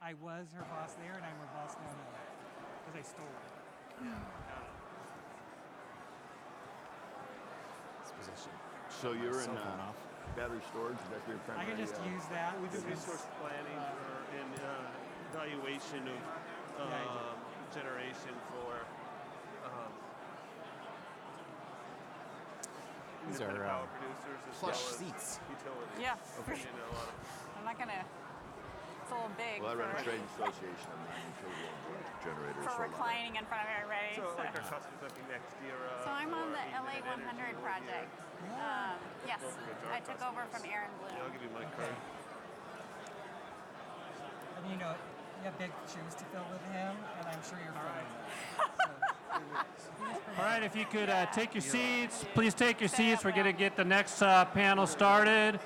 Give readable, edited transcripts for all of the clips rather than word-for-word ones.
I was her boss there, and I'm her boss now because I stole it. This position. So you're in Cell phone off. battery storage? Is that your I primary? can just use that. We do since- resource planning and evaluation of generation for These independent are power producers as plush well as seats. utilities. Yeah. Okay. You know, a lot of I'm not gonna. It's a little big Well, I run a for, trade association of non-utility generators. for so a lot of- reclining in front of everybody. so like our customers looking next year. So I'm on or the Even LA at Energy 100 Review. project. Yes, Both of which are I took over customers. from Aaron Yeah, I'll Bloom. give you my card. And you know, you have big shoes to fill with him, and I'm sure you're fine. All right, if you could take your seats, please take your seats. We're going to get the next panel started.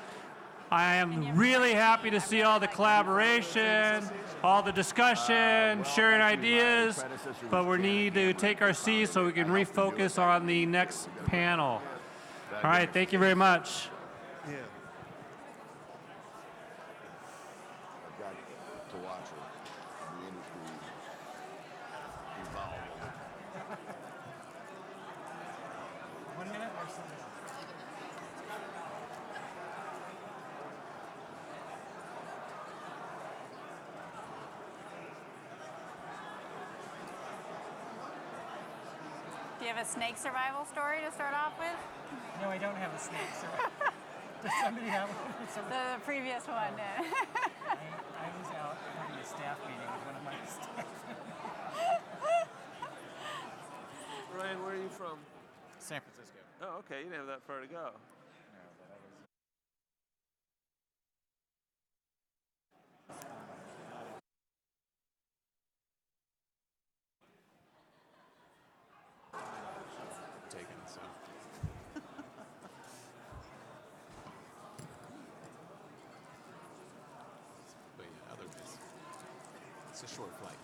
I am really happy to see all the collaboration, all the discussion, sharing ideas, but we need to take our seats so we can refocus on the next panel. All right, thank you very much. Yeah. I've got to watch it. The industry evolve. 1 minute or something. Do you have a snake survival story to start off with? No, I don't have a snake. So does somebody have one? The previous one. I was out having a staff meeting with one of my staff. Ryan, where are you from? San Francisco. Oh, okay. You didn't have that far to go. Taken, so. But yeah, otherwise, it's a short flight.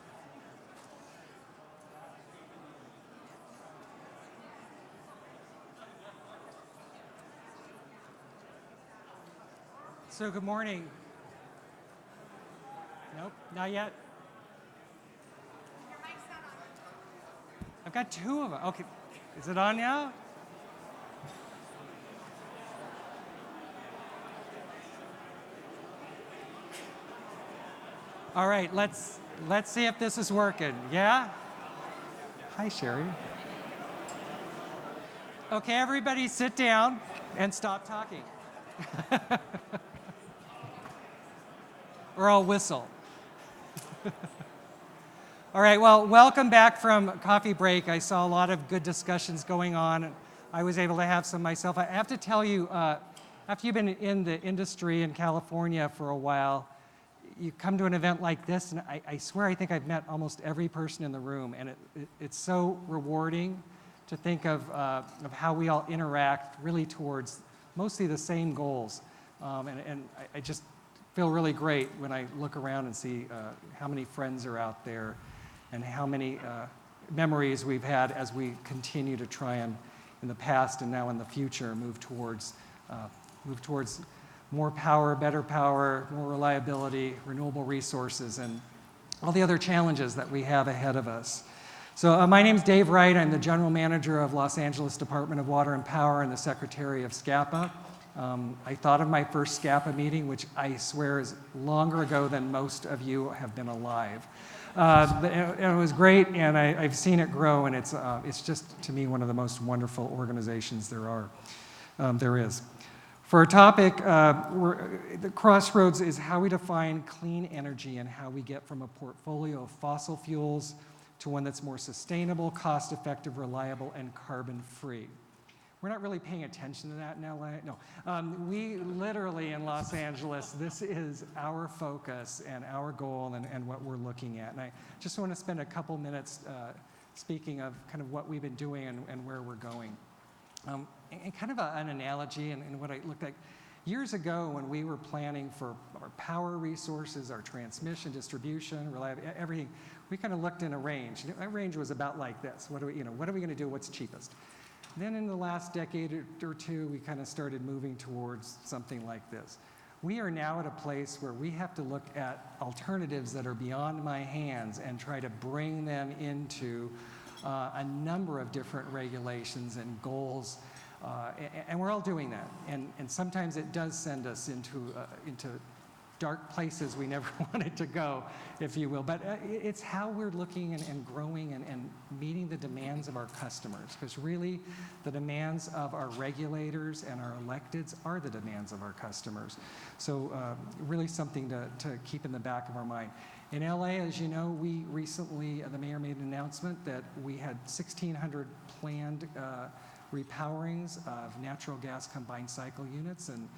So good morning. Nope, not yet. I've got two of them. Okay, is it on now? All right, let's see if this is working. Yeah? Hi, Sherry. Okay, everybody sit down and stop talking. Or I'll whistle. All right, well, welcome back from coffee break. I saw a lot of good discussions going on. I was able to have some myself. I have to tell you, after you've been in the industry in California for a while, you come to an event like this, and I swear I think I've met almost every person in the room, and it's so rewarding to think of how we all interact really towards mostly the same goals. And I just feel really great when I look around and see how many friends are out there and how many memories we've had as we continue to try and, in the past and now in the future, move towards more power, better power, more reliability, renewable resources, and all the other challenges that we have ahead of us. So my name's Dave Wright. I'm the General Manager of Los Angeles Department of Water and Power and the Secretary of SCPPA. I thought of my first SCPPA meeting, which I swear is longer ago than most of you have been alive. It was great, and I've seen it grow, and it's just, to me, one of the most wonderful organizations there is. For our topic, the crossroads is how we define clean energy and how we get from a portfolio of fossil fuels to one that's more sustainable, cost-effective, reliable, and carbon-free. We're not really paying attention to that in LA. No, we literally in Los Angeles, this is our focus and our goal and what we're looking at. And I just want to spend a couple minutes speaking of kind of what we've been doing and where we're going. And kind of an analogy and what it looked like. Years ago when we were planning for our power resources, our transmission, distribution, reliability, everything, we kind of looked in a range. That range was about like this. What are we going to do? What's cheapest? Then in the last decade or two, we kind of started moving towards something like this. We are now at a place where we have to look at alternatives that are beyond my hands and try to bring them into a number of different regulations and goals, and we're all doing that. And sometimes it does send us into dark places we never wanted to go, if you will. But it's how we're looking and growing and meeting the demands of our customers, because really the demands of our regulators and our electeds are the demands of our customers. So really something to keep in the back of our mind. In LA, as you know, we recently, the mayor made an announcement that we had 1,600 planned repowerings of natural gas combined cycle units, and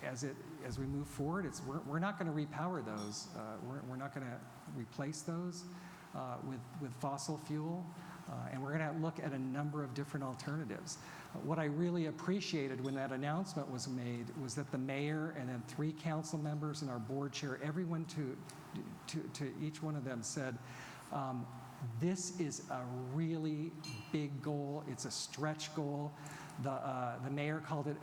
as we move forward, we're not going to repower those. We're not going to replace those with fossil fuel, and we're going to look at a number of different alternatives. What I really appreciated when that announcement was made was that the mayor and then 3 council members and our board chair, everyone to each one of them said, this is a really big goal. It's a stretch goal. The mayor called it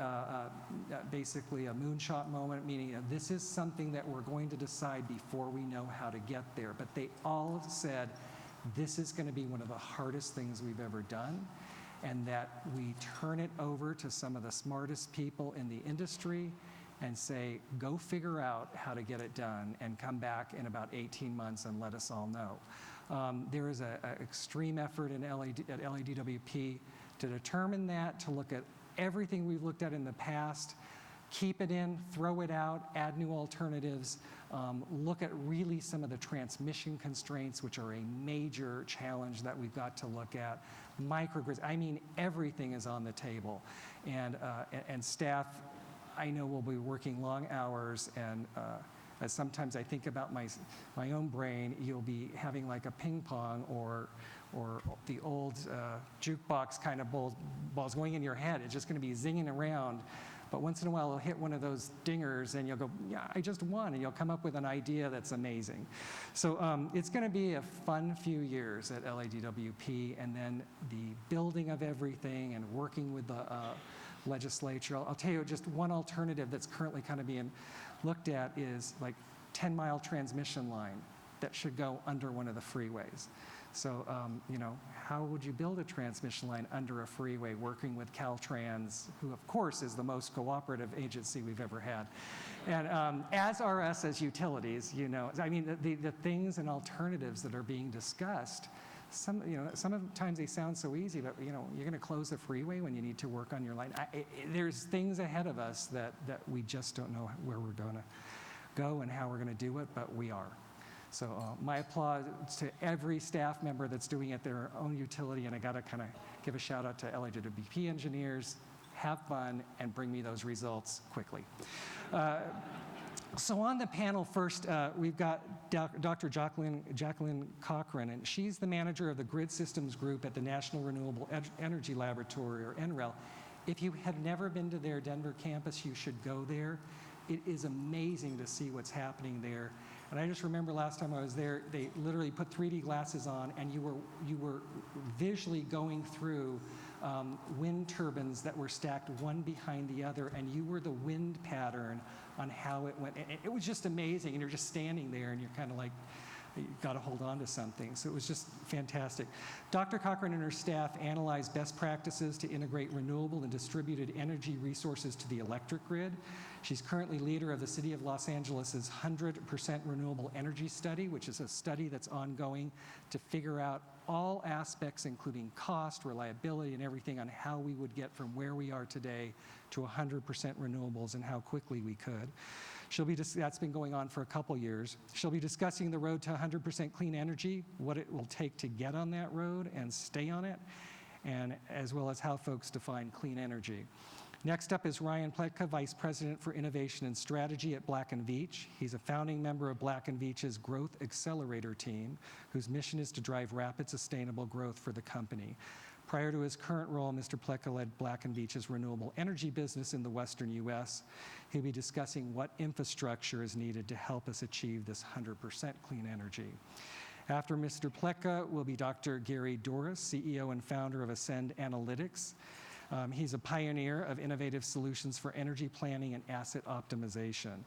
basically a moonshot moment, meaning this is something that we're going to decide before we know how to get there. But they all said this is going to be one of the hardest things we've ever done, and that we turn it over to some of the smartest people in the industry and say, go figure out how to get it done and come back in about 18 months and let us all know. There is an extreme effort at LADWP to determine that, to look at everything we've looked at in the past, keep it in, throw it out, add new alternatives, look at really some of the transmission constraints, which are a major challenge that we've got to look at. Microgrids, I mean, everything is on the table. And staff, I know, will be working long hours, and as sometimes I think about my own brain, you'll be having like a ping pong or the old jukebox kind of balls going in your head. It's just going to be zinging around. But once in a while, it'll hit one of those dingers, and you'll go, yeah, I just won, and you'll come up with an idea that's amazing. So it's going to be a fun few years at LADWP, and then the building of everything and working with the legislature. I'll tell you just one alternative that's currently kind of being looked at is like 10-mile transmission line that should go under one of the freeways. So, you know, how would you build a transmission line under a freeway working with Caltrans, who of course is the most cooperative agency we've ever had, and as are us as utilities, you know. I mean, the things and alternatives that are being discussed, sometimes they sound so easy, but you know, you're going to close the freeway when you need to work on your line. There's things ahead of us that we just don't know where we're going to go and how we're going to do it, but we are. So my applause to every staff member that's doing it their own utility, and I got to kind of give a shout out to LAWP engineers. Have fun and bring me those results quickly. So on the panel first, we've got Dr. Jacqueline Cochran, and she's the manager of the Grid Systems Group at the National Renewable Energy Laboratory, or NREL. If you have never been to their Denver campus, you should go there. It is amazing to see what's happening there. And I just remember last time I was there, they literally put 3D glasses on, and you were visually going through wind turbines that were stacked one behind the other, and you were the wind pattern on how it went. And it was just amazing, and you're just standing there, and you're kind of like, you've got to hold on to something. So it was just fantastic. Dr. Cochran and her staff analyzed best practices to integrate renewable and distributed energy resources to the electric grid. She's currently leader of the City of Los Angeles' 100% renewable energy study, which is a study that's ongoing to figure out all aspects, including cost, reliability, and everything on how we would get from where we are today to 100% renewables and how quickly we could. That's been going on for a couple years. She'll be discussing the road to 100% clean energy, what it will take to get on that road and stay on it, and as well as how folks define clean energy. Next up is Ryan Pletka, Vice President for Innovation and Strategy at Black & Veatch. He's a founding member of Black & Veatch's Growth Accelerator team, whose mission is to drive rapid, sustainable growth for the company. Prior to his current role, Mr. Pletka led Black & Veatch's renewable energy business in the Western U.S. He'll be discussing what infrastructure is needed to help us achieve this 100% clean energy. After Mr. Pletka will be Dr. Gary Doris, CEO and founder of Ascend Analytics. He's a pioneer of innovative solutions for energy planning and asset optimization.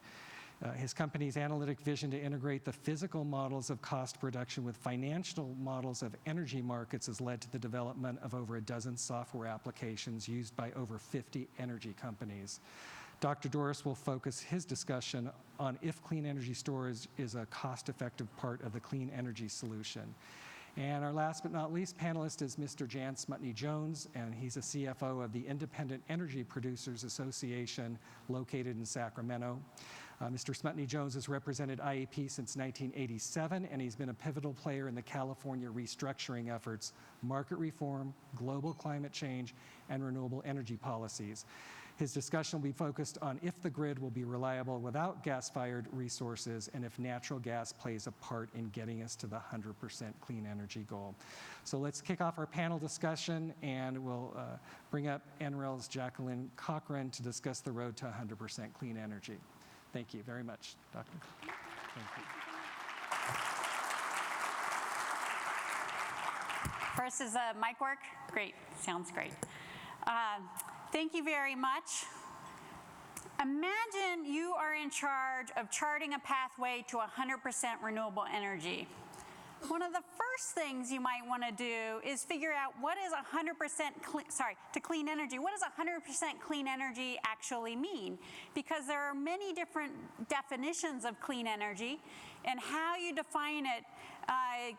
His company's analytic vision to integrate the physical models of cost production with financial models of energy markets has led to the development of over a dozen software applications used by over 50 energy companies. Dr. Doris will focus his discussion on if clean energy storage is a cost-effective part of the clean energy solution. And our last but not least panelist is Mr. Jan Smutny-Jones, and he's a CFO of the Independent Energy Producers Association located in Sacramento. Mr. Smutny-Jones has represented IEP since 1987, and he's been a pivotal player in the California restructuring efforts, market reform, global climate change, and renewable energy policies. His discussion will be focused on if the grid will be reliable without gas-fired resources and if natural gas plays a part in getting us to the 100% clean energy goal. So let's kick off our panel discussion, and we'll bring up NREL's Jacqueline Cochran to discuss the road to 100% clean energy. Thank you very much, Doctor. Thank you. First, is the mic work? Great, sounds great. Thank you very much. Imagine you are in charge of charting a pathway to 100% renewable energy. One of the first things you might want to do is figure out what is 100% to clean energy. What does 100% clean energy actually mean? Because there are many different definitions of clean energy, and how you define it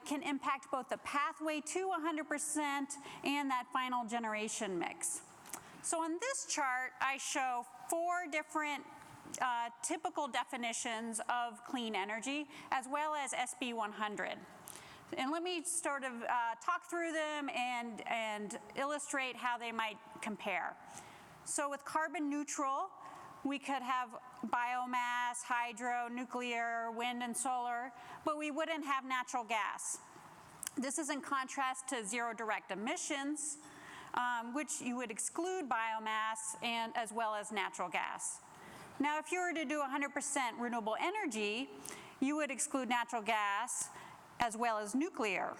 can impact both the pathway to 100% and that final generation mix. So on this chart, I show 4 different typical definitions of clean energy, as well as SB 100. And let me sort of talk through them and illustrate how they might compare. So with carbon neutral, we could have biomass, hydro, nuclear, wind, and solar, but we wouldn't have natural gas. This is in contrast to zero direct emissions, which you would exclude biomass and as well as natural gas. Now, if you were to do 100% renewable energy, you would exclude natural gas as well as nuclear.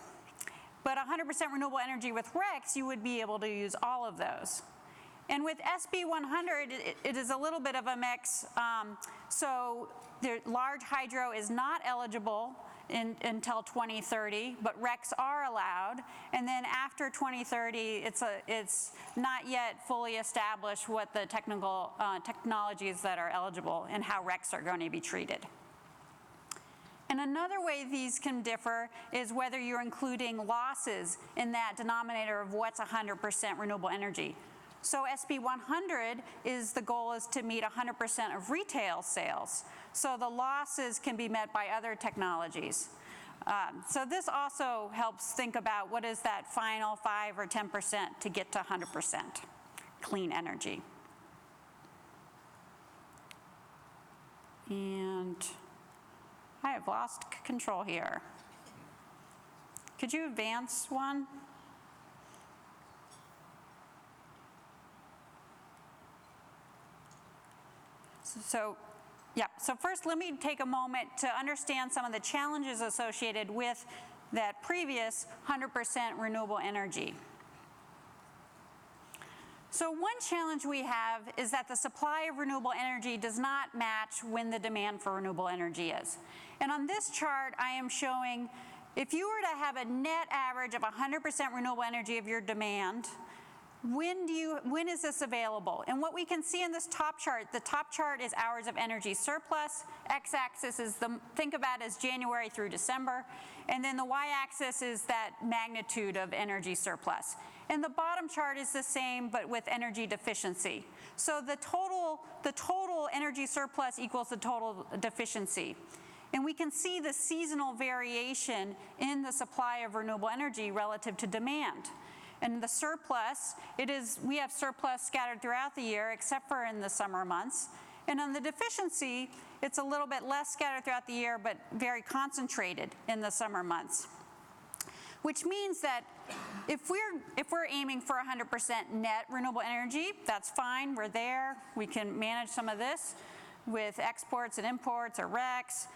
But 100% renewable energy with RECs, you would be able to use all of those. And with SB 100, it is a little bit of a mix. So the large hydro is not eligible until 2030, but RECs are allowed. And then after 2030, it's not yet fully established what the technologies that are eligible and how RECs are going to be treated. And another way these can differ is whether you're including losses in that denominator of what's 100% renewable energy. So SB 100 the goal is to meet 100% of retail sales. So the losses can be met by other technologies. So this also helps think about what is that final 5 or 10% to get to 100% clean energy. And I have lost control here. Could you advance one? So first let me take a moment to understand some of the challenges associated with that previous 100% renewable energy. So one challenge we have is that the supply of renewable energy does not match when the demand for renewable energy is. And on this chart, I am showing if you were to have a net average of 100% renewable energy of your demand, when is this available? And what we can see in this top chart, the top chart is hours of energy surplus. X-axis is think of that as January through December. And then the Y-axis is that magnitude of energy surplus. And the bottom chart is the same, but with energy deficiency. So the total energy surplus equals the total deficiency. And we can see the seasonal variation in the supply of renewable energy relative to demand. And the surplus, we have surplus scattered throughout the year, except for in the summer months. And on the deficiency, it's a little bit less scattered throughout the year, but very concentrated in the summer months. Which means that if we're aiming for 100% net renewable energy, that's fine, we're there. We can manage some of this with exports and imports or RECs.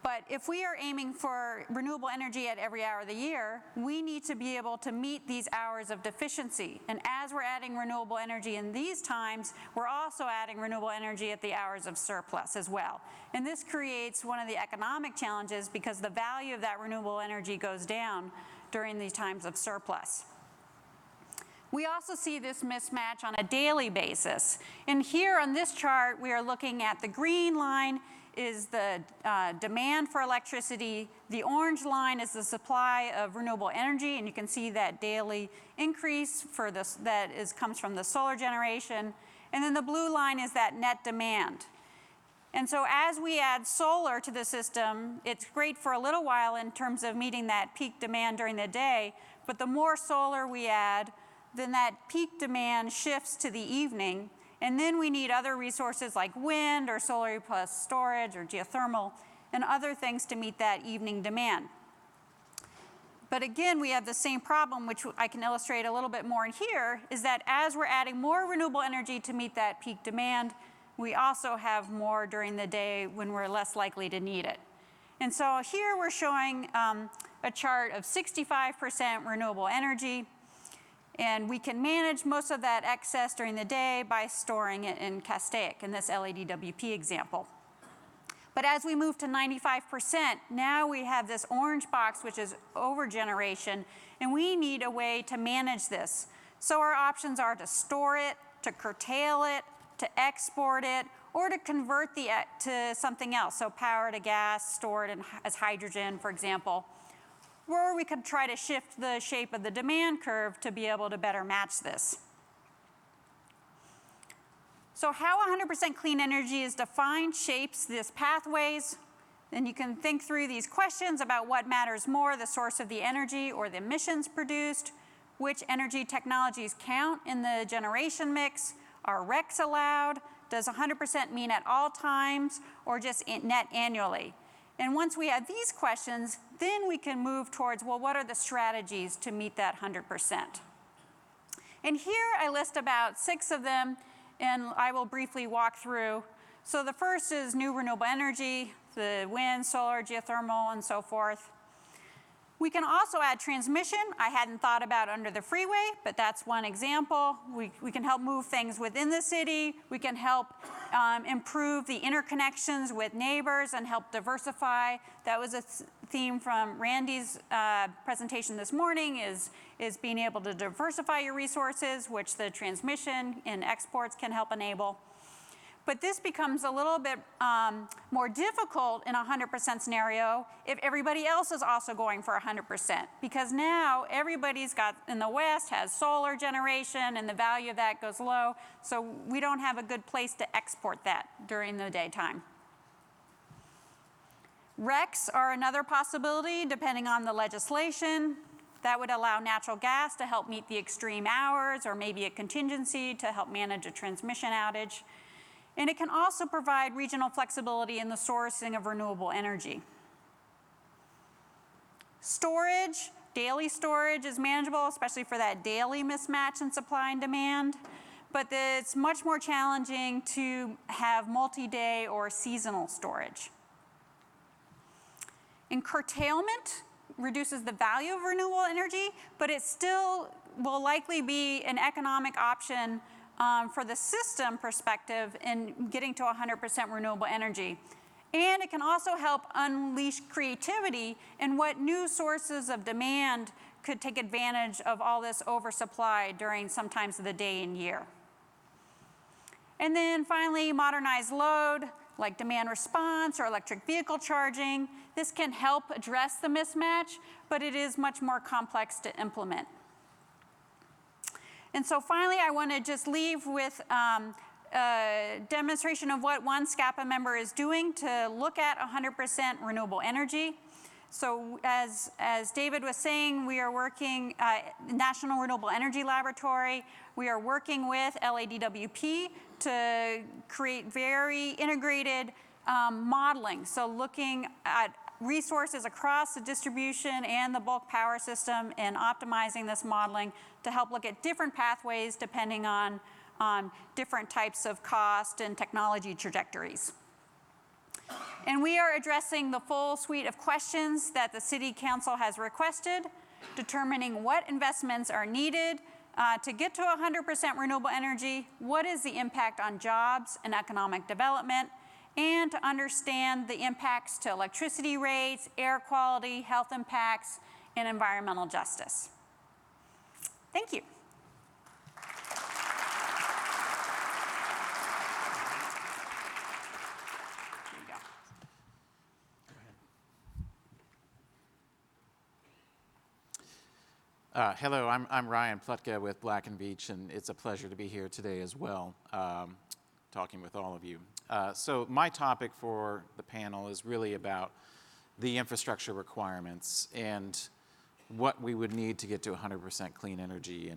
But if we are aiming for renewable energy at every hour of the year, we need to be able to meet these hours of deficiency. And as we're adding renewable energy in these times, we're also adding renewable energy at the hours of surplus as well. And this creates one of the economic challenges because the value of that renewable energy goes down during these times of surplus. We also see this mismatch on a daily basis. And here on this chart, we are looking at the green line is the demand for electricity. The orange line is the supply of renewable energy, and you can see that daily increase for this comes from the solar generation. And then the blue line is that net demand. And so as we add solar to the system, it's great for a little while in terms of meeting that peak demand during the day, but the more solar we add, then that peak demand shifts to the evening. And then we need other resources like wind or solar plus storage or geothermal and other things to meet that evening demand. But again, we have the same problem, which I can illustrate a little bit more in here, is that as we're adding more renewable energy to meet that peak demand, we also have more during the day when we're less likely to need it. And so here we're showing a chart of 65% renewable energy. And we can manage most of that excess during the day by storing it in Castaic in this LADWP example. But as we move to 95%, now we have this orange box, which is overgeneration, and we need a way to manage this. So our options are to store it, to curtail it, to export it, or to convert to something else, so power to gas, store it as hydrogen, for example. Or we could try to shift the shape of the demand curve to be able to better match this. So how 100% clean energy is defined shapes these pathways. And you can think through these questions about what matters more, the source of the energy or the emissions produced, which energy technologies count in the generation mix, are RECs allowed, does 100% mean at all times, or just net annually? And once we have these questions, then we can move towards, well, what are the strategies to meet that 100%? And here I list about 6 of them, and I will briefly walk through. So the first is new renewable energy, the wind, solar, geothermal, and so forth. We can also add transmission. I hadn't thought about under the freeway, but that's one example. We can help move things within the city. We can help improve the interconnections with neighbors and help diversify. That was a theme from Randy's presentation this morning, is being able to diversify your resources, which the transmission and exports can help enable. But this becomes a little bit more difficult in a 100% scenario if everybody else is also going for 100%. Because now everybody's got, in the West, has solar generation and the value of that goes low. So we don't have a good place to export that during the daytime. RECs are another possibility depending on the legislation. That would allow natural gas to help meet the extreme hours or maybe a contingency to help manage a transmission outage. And it can also provide regional flexibility in the sourcing of renewable energy. Storage, daily storage is manageable, especially for that daily mismatch in supply and demand. But it's much more challenging to have multi-day or seasonal storage. And curtailment reduces the value of renewable energy, but it still will likely be an economic option for the system perspective in getting to 100% renewable energy. And it can also help unleash creativity in what new sources of demand could take advantage of all this oversupply during some times of the day and year. And then finally, modernized load, like demand response or electric vehicle charging. This can help address the mismatch, but it is much more complex to implement. And so finally, I want to just leave with a demonstration of what one SCPPA member is doing to look at 100% renewable energy. So as David was saying, we are working, National Renewable Energy Laboratory, we are working with LADWP to create very integrated modeling. So looking at resources across the distribution and the bulk power system and optimizing this modeling to help look at different pathways depending on different types of cost and technology trajectories. And we are addressing the full suite of questions that the City Council has requested, determining what investments are needed to get to 100% renewable energy, what is the impact on jobs and economic development, and to understand the impacts to electricity rates, air quality, health impacts, and environmental justice. Thank you. There you go. Hello, I'm Ryan Plutka with Black & Veatch, and it's a pleasure to be here today as well, talking with all of you. So my topic for the panel is really about the infrastructure requirements and what we would need to get to 100% clean energy.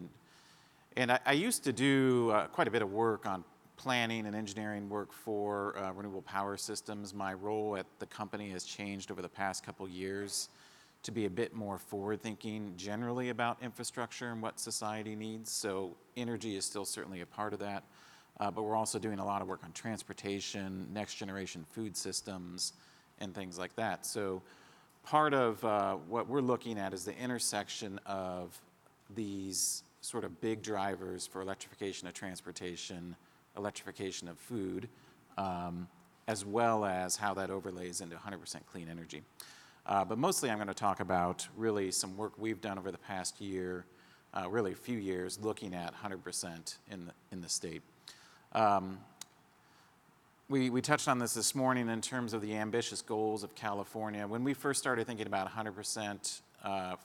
And I used to do quite a bit of work on planning and engineering work for renewable power systems. My role at the company has changed over the past couple years to be a bit more forward-thinking generally about infrastructure and what society needs. So energy is still certainly a part of that, but we're also doing a lot of work on transportation, next-generation food systems, and things like that. So part of what we're looking at is the intersection of these sort of big drivers for electrification of transportation, electrification of food, as well as how that overlays into 100% clean energy. But mostly I'm going to talk about really some work we've done over the past year, really a few years, looking at 100% in the state. We touched on this morning in terms of the ambitious goals of California. When we first started thinking about 100%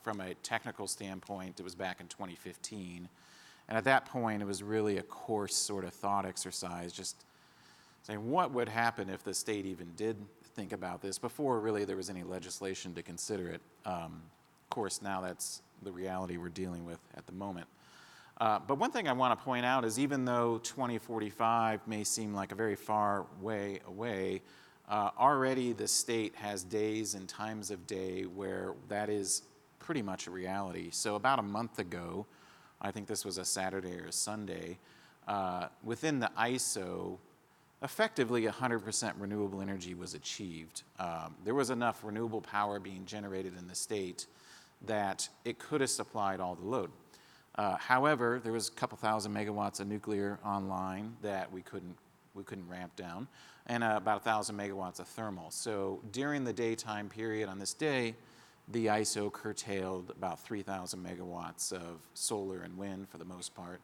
from a technical standpoint, it was back in 2015. And at that point, it was really a coarse sort of thought exercise, just saying what would happen if the state even did think about this before really there was any legislation to consider it. Of course, now that's the reality we're dealing with at the moment. But one thing I want to point out is even though 2045 may seem like a very far way away, already the state has days and times of day where that is pretty much a reality. So about a month ago, I think this was a Saturday or a Sunday, within the ISO, effectively 100% renewable energy was achieved. There was enough renewable power being generated in the state that it could have supplied all the load. However, there was a couple thousand megawatts of nuclear online that we couldn't ramp down, and about 1,000 megawatts of thermal. So during the daytime period on this day, the ISO curtailed about 3,000 megawatts of solar and wind for the most part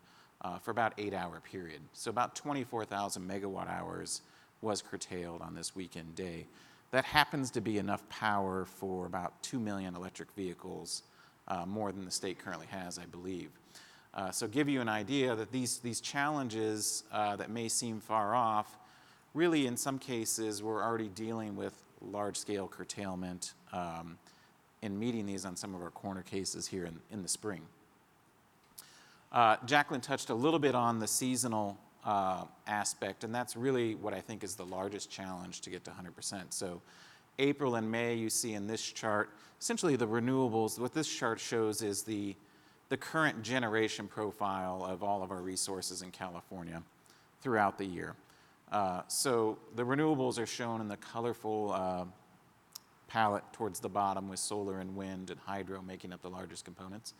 for about 8-hour period. So about 24,000 megawatt hours was curtailed on this weekend day. That happens to be enough power for about 2 million electric vehicles, more than the state currently has, I believe. So give you an idea that these challenges that may seem far off, really in some cases we're already dealing with large-scale curtailment in meeting these on some of our corner cases here in the spring. Jacqueline touched a little bit on the seasonal aspect, and that's really what I think is the largest challenge to get to 100%. So April and May you see in this chart, essentially the renewables, what this chart shows is the current generation profile of all of our resources in California throughout the year. So the renewables are shown in the colorful palette towards the bottom with solar and wind and hydro making up the largest components.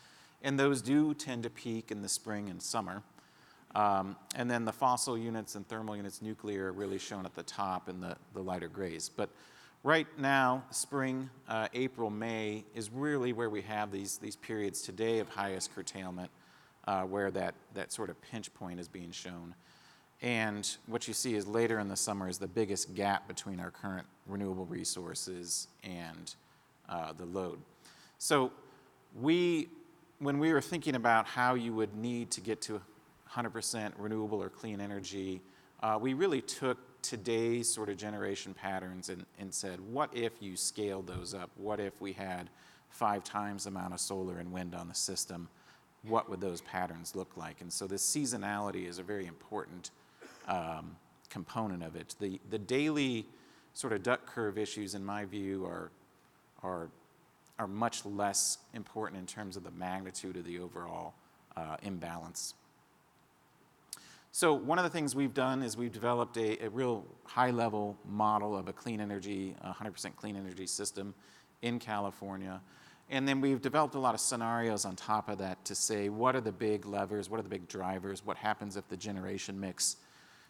And those do tend to peak in the spring and summer. And then the fossil units and thermal units, nuclear, are really shown at the top in the lighter grays. But right now, spring, April, May is really where we have these periods today of highest curtailment, where that sort of pinch point is being shown. And what you see is later in the summer is the biggest gap between our current renewable resources and the load. So when we were thinking about how you would need to get to 100% renewable or clean energy, we really took today's sort of generation patterns and said, what if you scaled those up? What if we had 5 times the amount of solar and wind on the system? What would those patterns look like? And so this seasonality is a very important component of it. The daily sort of duck curve issues, in my view, are much less important in terms of the magnitude of the overall imbalance. So one of the things we've done is we've developed a real high-level model of a clean energy, 100% clean energy system in California. And then we've developed a lot of scenarios on top of that to say, what are the big levers, what are the big drivers, what happens if the generation mix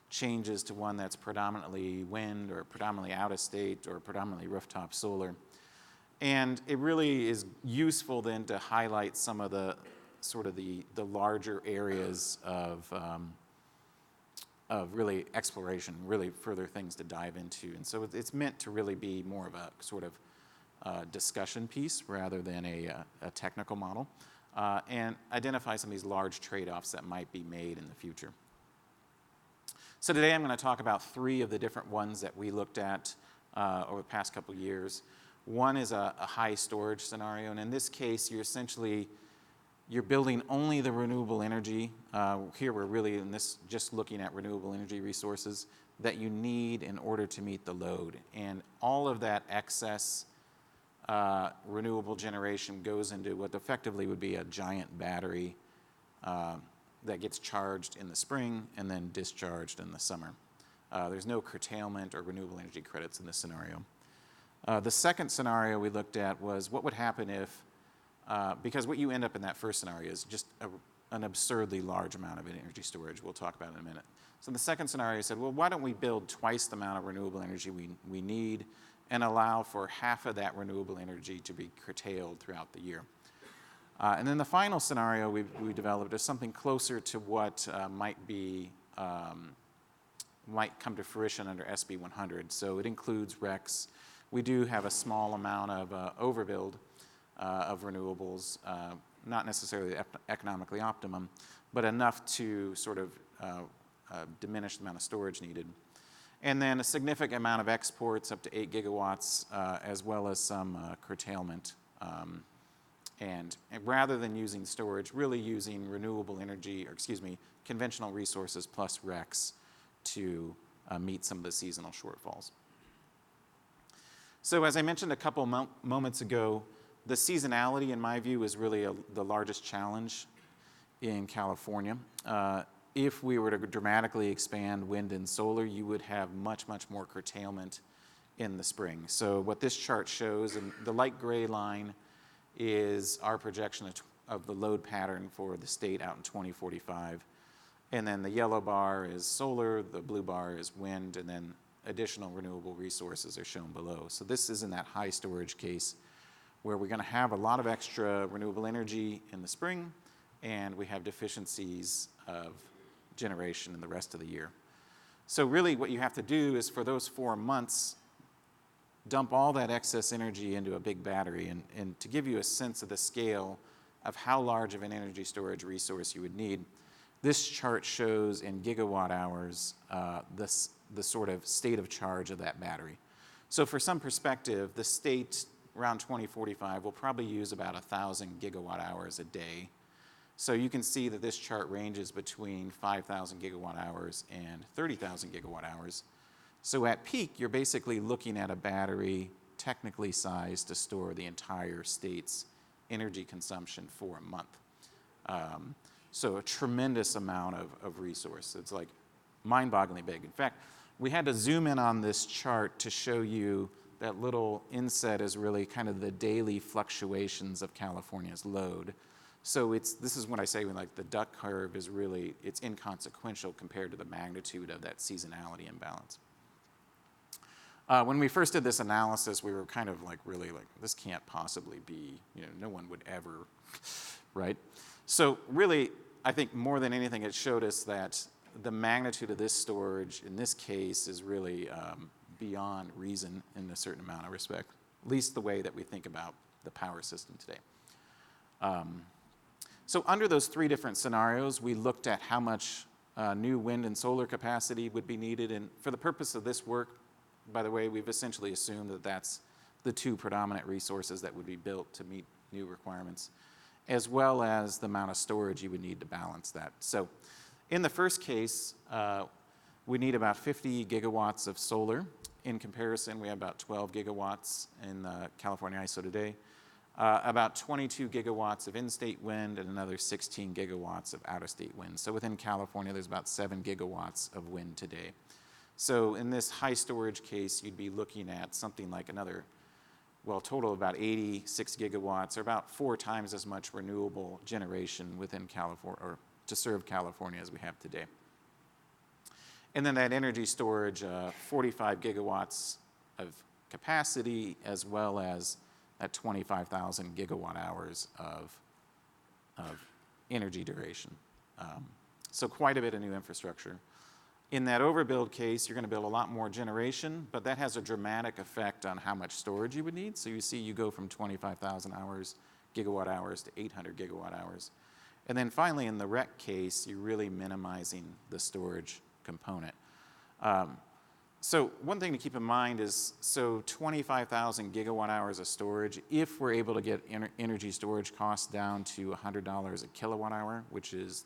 changes to one that's predominantly wind or predominantly out-of-state or predominantly rooftop solar. And it really is useful then to highlight some of the sort of the larger areas of really exploration, really further things to dive into. And so it's meant to really be more of a sort of discussion piece rather than a technical model, and identify some of these large trade-offs that might be made in the future. So today I'm going to talk about 3 of the different ones that we looked at over the past couple years. One is a high storage scenario, and in this case you're building only the renewable energy. Here we're really in this just looking at renewable energy resources that you need in order to meet the load. And all of that excess renewable generation goes into what effectively would be a giant battery that gets charged in the spring and then discharged in the summer. There's no curtailment or renewable energy credits in this scenario. The second scenario we looked at was what would happen if, because what you end up in that first scenario is just an absurdly large amount of energy storage. We'll talk about it in a minute. So the second scenario said, well, why don't we build twice the amount of renewable energy we need and allow for half of that renewable energy to be curtailed throughout the year. And then the final scenario we developed is something closer to what might come to fruition under SB 100. So it includes RECs. We do have a small amount of overbuild of renewables, not necessarily economically optimum, but enough to sort of diminish the amount of storage needed. And then a significant amount of exports, up to 8 gigawatts, as well as some curtailment. And rather than using storage, really using renewable energy, or excuse me, conventional resources plus RECs to meet some of the seasonal shortfalls. So as I mentioned a couple moments ago, the seasonality, in my view, is really the largest challenge in California. If we were to dramatically expand wind and solar, you would have much, much more curtailment in the spring. So what this chart shows, and the light gray line is our projection of the load pattern for the state out in 2045. And then the yellow bar is solar, the blue bar is wind, and then additional renewable resources are shown below. So this is in that high storage case where we're going to have a lot of extra renewable energy in the spring, and we have deficiencies of generation in the rest of the year. So really what you have to do is for those 4 months, dump all that excess energy into a big battery. And to give you a sense of the scale of how large of an energy storage resource you would need, this chart shows in gigawatt hours the sort of state of charge of that battery. So for some perspective, the state around 2045 will probably use about 1,000 gigawatt hours a day. So you can see that this chart ranges between 5,000 gigawatt hours and 30,000 gigawatt hours. So at peak, you're basically looking at a battery technically sized to store the entire state's energy consumption for a month. So a tremendous amount of resource. It's like mind-bogglingly big. In fact, we had to zoom in on this chart to show you that little inset is really kind of the daily fluctuations of California's load. So this is what I say when like the duck curve is really, it's inconsequential compared to the magnitude of that seasonality imbalance. When we first did this analysis, we were kind of like really like, this can't possibly be, no one would ever, right? So really, I think more than anything, it showed us that the magnitude of this storage in this case is really beyond reason in a certain amount of respect, at least the way that we think about the power system today. So under those 3 different scenarios, we looked at how much new wind and solar capacity would be needed. And for the purpose of this work, by the way, we've essentially assumed that that's the 2 predominant resources that would be built to meet new requirements, as well as the amount of storage you would need to balance that. So in the first case, we need about 50 gigawatts of solar. In comparison, we have about 12 gigawatts in California ISO today. about 22 gigawatts of in-state wind and another 16 gigawatts of out-of-state wind. So within California, there's about 7 gigawatts of wind today. So in this high storage case, you'd be looking at something like another, well, total of about 86 gigawatts, or about 4 times as much renewable generation within California, or to serve California as we have today. And then that energy storage, 45 gigawatts of capacity, as well as at 25,000 gigawatt hours of energy duration. So quite a bit of new infrastructure. In that overbuild case, you're going to build a lot more generation, but that has a dramatic effect on how much storage you would need. So you see you go from 25,000 gigawatt hours to 800 gigawatt hours. And then finally, in the REC case, you're really minimizing the storage component. So one thing to keep in mind is, so 25,000 gigawatt hours of storage, if we're able to get energy storage costs down to $100 a kilowatt hour, which is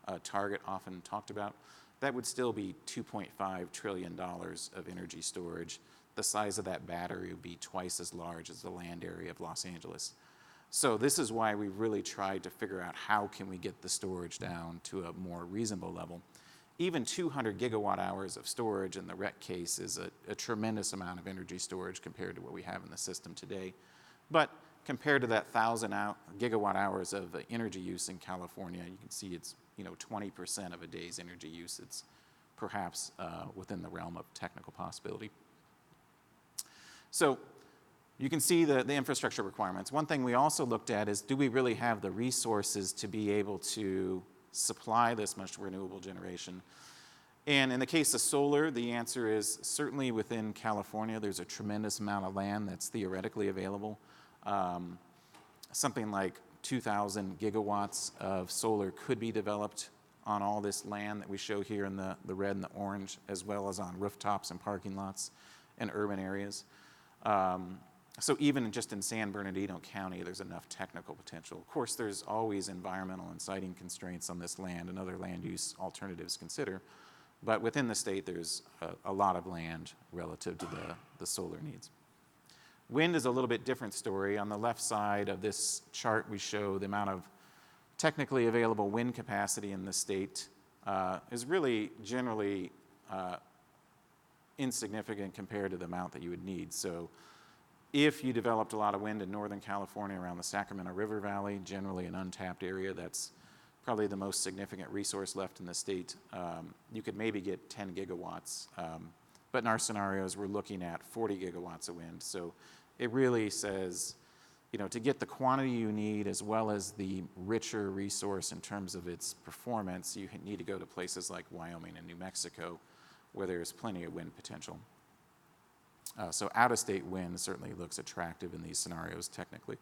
a target often talked about, that would still be $2.5 trillion of energy storage. The size of that battery would be twice as large as the land area of Los Angeles. So this is why we really tried to figure out how can we get the storage down to a more reasonable level. Even 200 gigawatt hours of storage in the REC case is a tremendous amount of energy storage compared to what we have in the system today. But compared to that 1,000 gigawatt hours of energy use in California, you can see it's 20% of a day's energy use. It's perhaps within the realm of technical possibility. So you can see the infrastructure requirements. One thing we also looked at is, do we really have the resources to be able to supply this much renewable generation? And in the case of solar, the answer is certainly within California, there's a tremendous amount of land that's theoretically available. Something like 2,000 gigawatts of solar could be developed on all this land that we show here in the red and the orange, as well as on rooftops and parking lots in urban areas. So even just in San Bernardino County, there's enough technical potential. Of course, there's always environmental and siting constraints on this land and other land use alternatives consider. But within the state, there's a lot of land relative to the solar needs. Wind is a little bit different story. On the left side of this chart, we show the amount of technically available wind capacity in the state is really generally insignificant compared to the amount that you would need. So if you developed a lot of wind in Northern California around the Sacramento River Valley, generally an untapped area, that's probably the most significant resource left in the state, you could maybe get 10 gigawatts. But in our scenarios, we're looking at 40 gigawatts of wind. So it really says, to get the quantity you need as well as the richer resource in terms of its performance, you need to go to places like Wyoming and New Mexico, where there's plenty of wind potential. So out-of-state wind certainly looks attractive in these scenarios technically.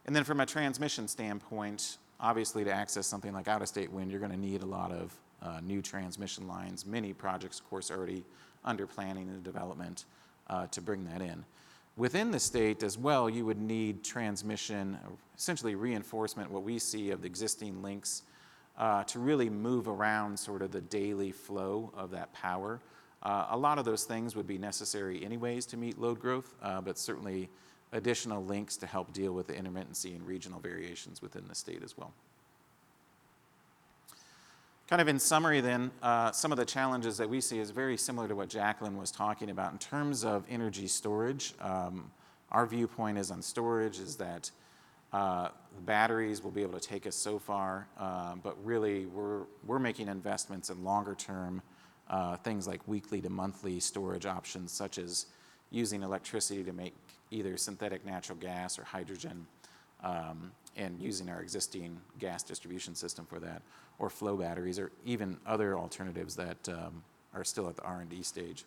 And then from a transmission standpoint, obviously to access something like out-of-state wind, you're going to need a lot of new transmission lines. Many projects, of course, are already under planning and development to bring that in. Within the state as well, you would need transmission, essentially reinforcement, what we see of the existing links, to really move around sort of the daily flow of that power. A lot of those things would be necessary anyways to meet load growth, but certainly additional links to help deal with the intermittency and regional variations within the state as well. Kind of in summary then, some of the challenges that we see is very similar to what Jacqueline was talking about. In terms of energy storage, our viewpoint is on storage is that batteries will be able to take us so far, but really we're making investments in longer term things like weekly to monthly storage options, such as using electricity to make either synthetic natural gas or hydrogen, and using our existing gas distribution system for that, or flow batteries, or even other alternatives that are still at the R&D stage.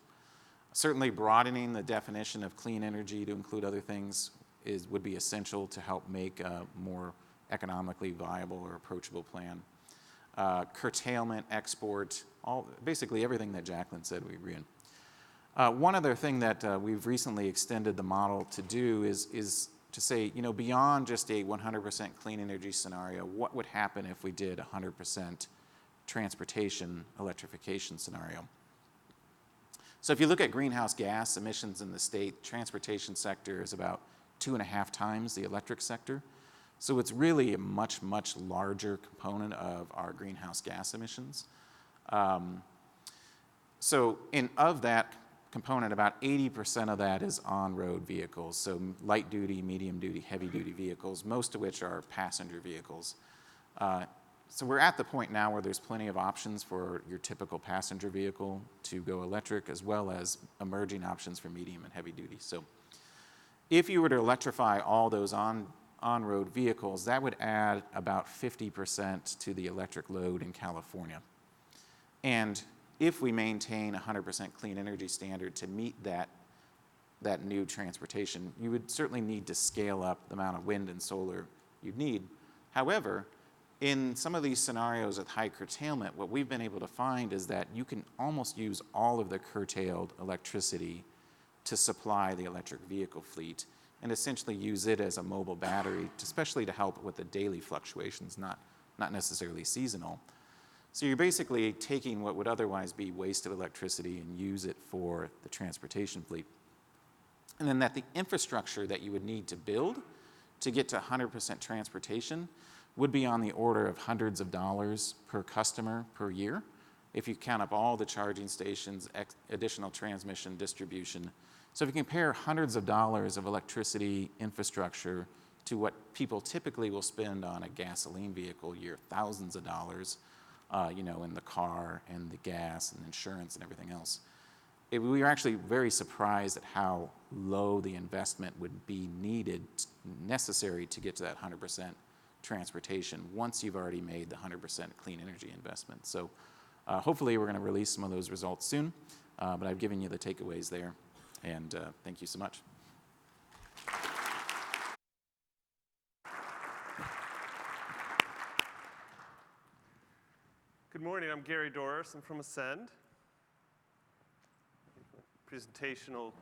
Certainly broadening the definition of clean energy to include other things would be essential to help make a more economically viable or approachable plan. Curtailment, export, basically everything that Jacqueline said we agree on. One other thing that we've recently extended the model to do is to say, beyond just a 100% clean energy scenario, what would happen if we did 100% transportation electrification scenario? So if you look at greenhouse gas emissions in the state, transportation sector is about 2.5 times the electric sector. So it's really a much, much larger component of our greenhouse gas emissions. Of that component, about 80% of that is on-road vehicles, so light duty, medium duty, heavy duty vehicles, most of which are passenger vehicles. So we're at the point now where there's plenty of options for your typical passenger vehicle to go electric, as well as emerging options for medium and heavy duty. So if you were to electrify all those on-road vehicles, that would add about 50% to the electric load in California. And if we maintain 100% clean energy standard to meet that new transportation, you would certainly need to scale up the amount of wind and solar you'd need. However, in some of these scenarios with high curtailment, what we've been able to find is that you can almost use all of the curtailed electricity to supply the electric vehicle fleet and essentially use it as a mobile battery, especially to help with the daily fluctuations, not necessarily seasonal. So you're basically taking what would otherwise be wasted electricity and use it for the transportation fleet. And then the infrastructure that you would need to build to get to 100% transportation would be on the order of hundreds of dollars per customer per year, if you count up all the charging stations, additional transmission, distribution. So if you compare hundreds of dollars of electricity infrastructure to what people typically will spend on a gasoline vehicle a year, thousands of dollars, in the car and the gas and insurance and everything else. We are actually very surprised at how low the investment would be necessary to get to that 100% transportation once you've already made the 100% clean energy investment. So hopefully we're going to release some of those results soon, but I've given you the takeaways there, and thank you so much. Good morning, I'm Gary Doris. I'm from Ascend. Presentation will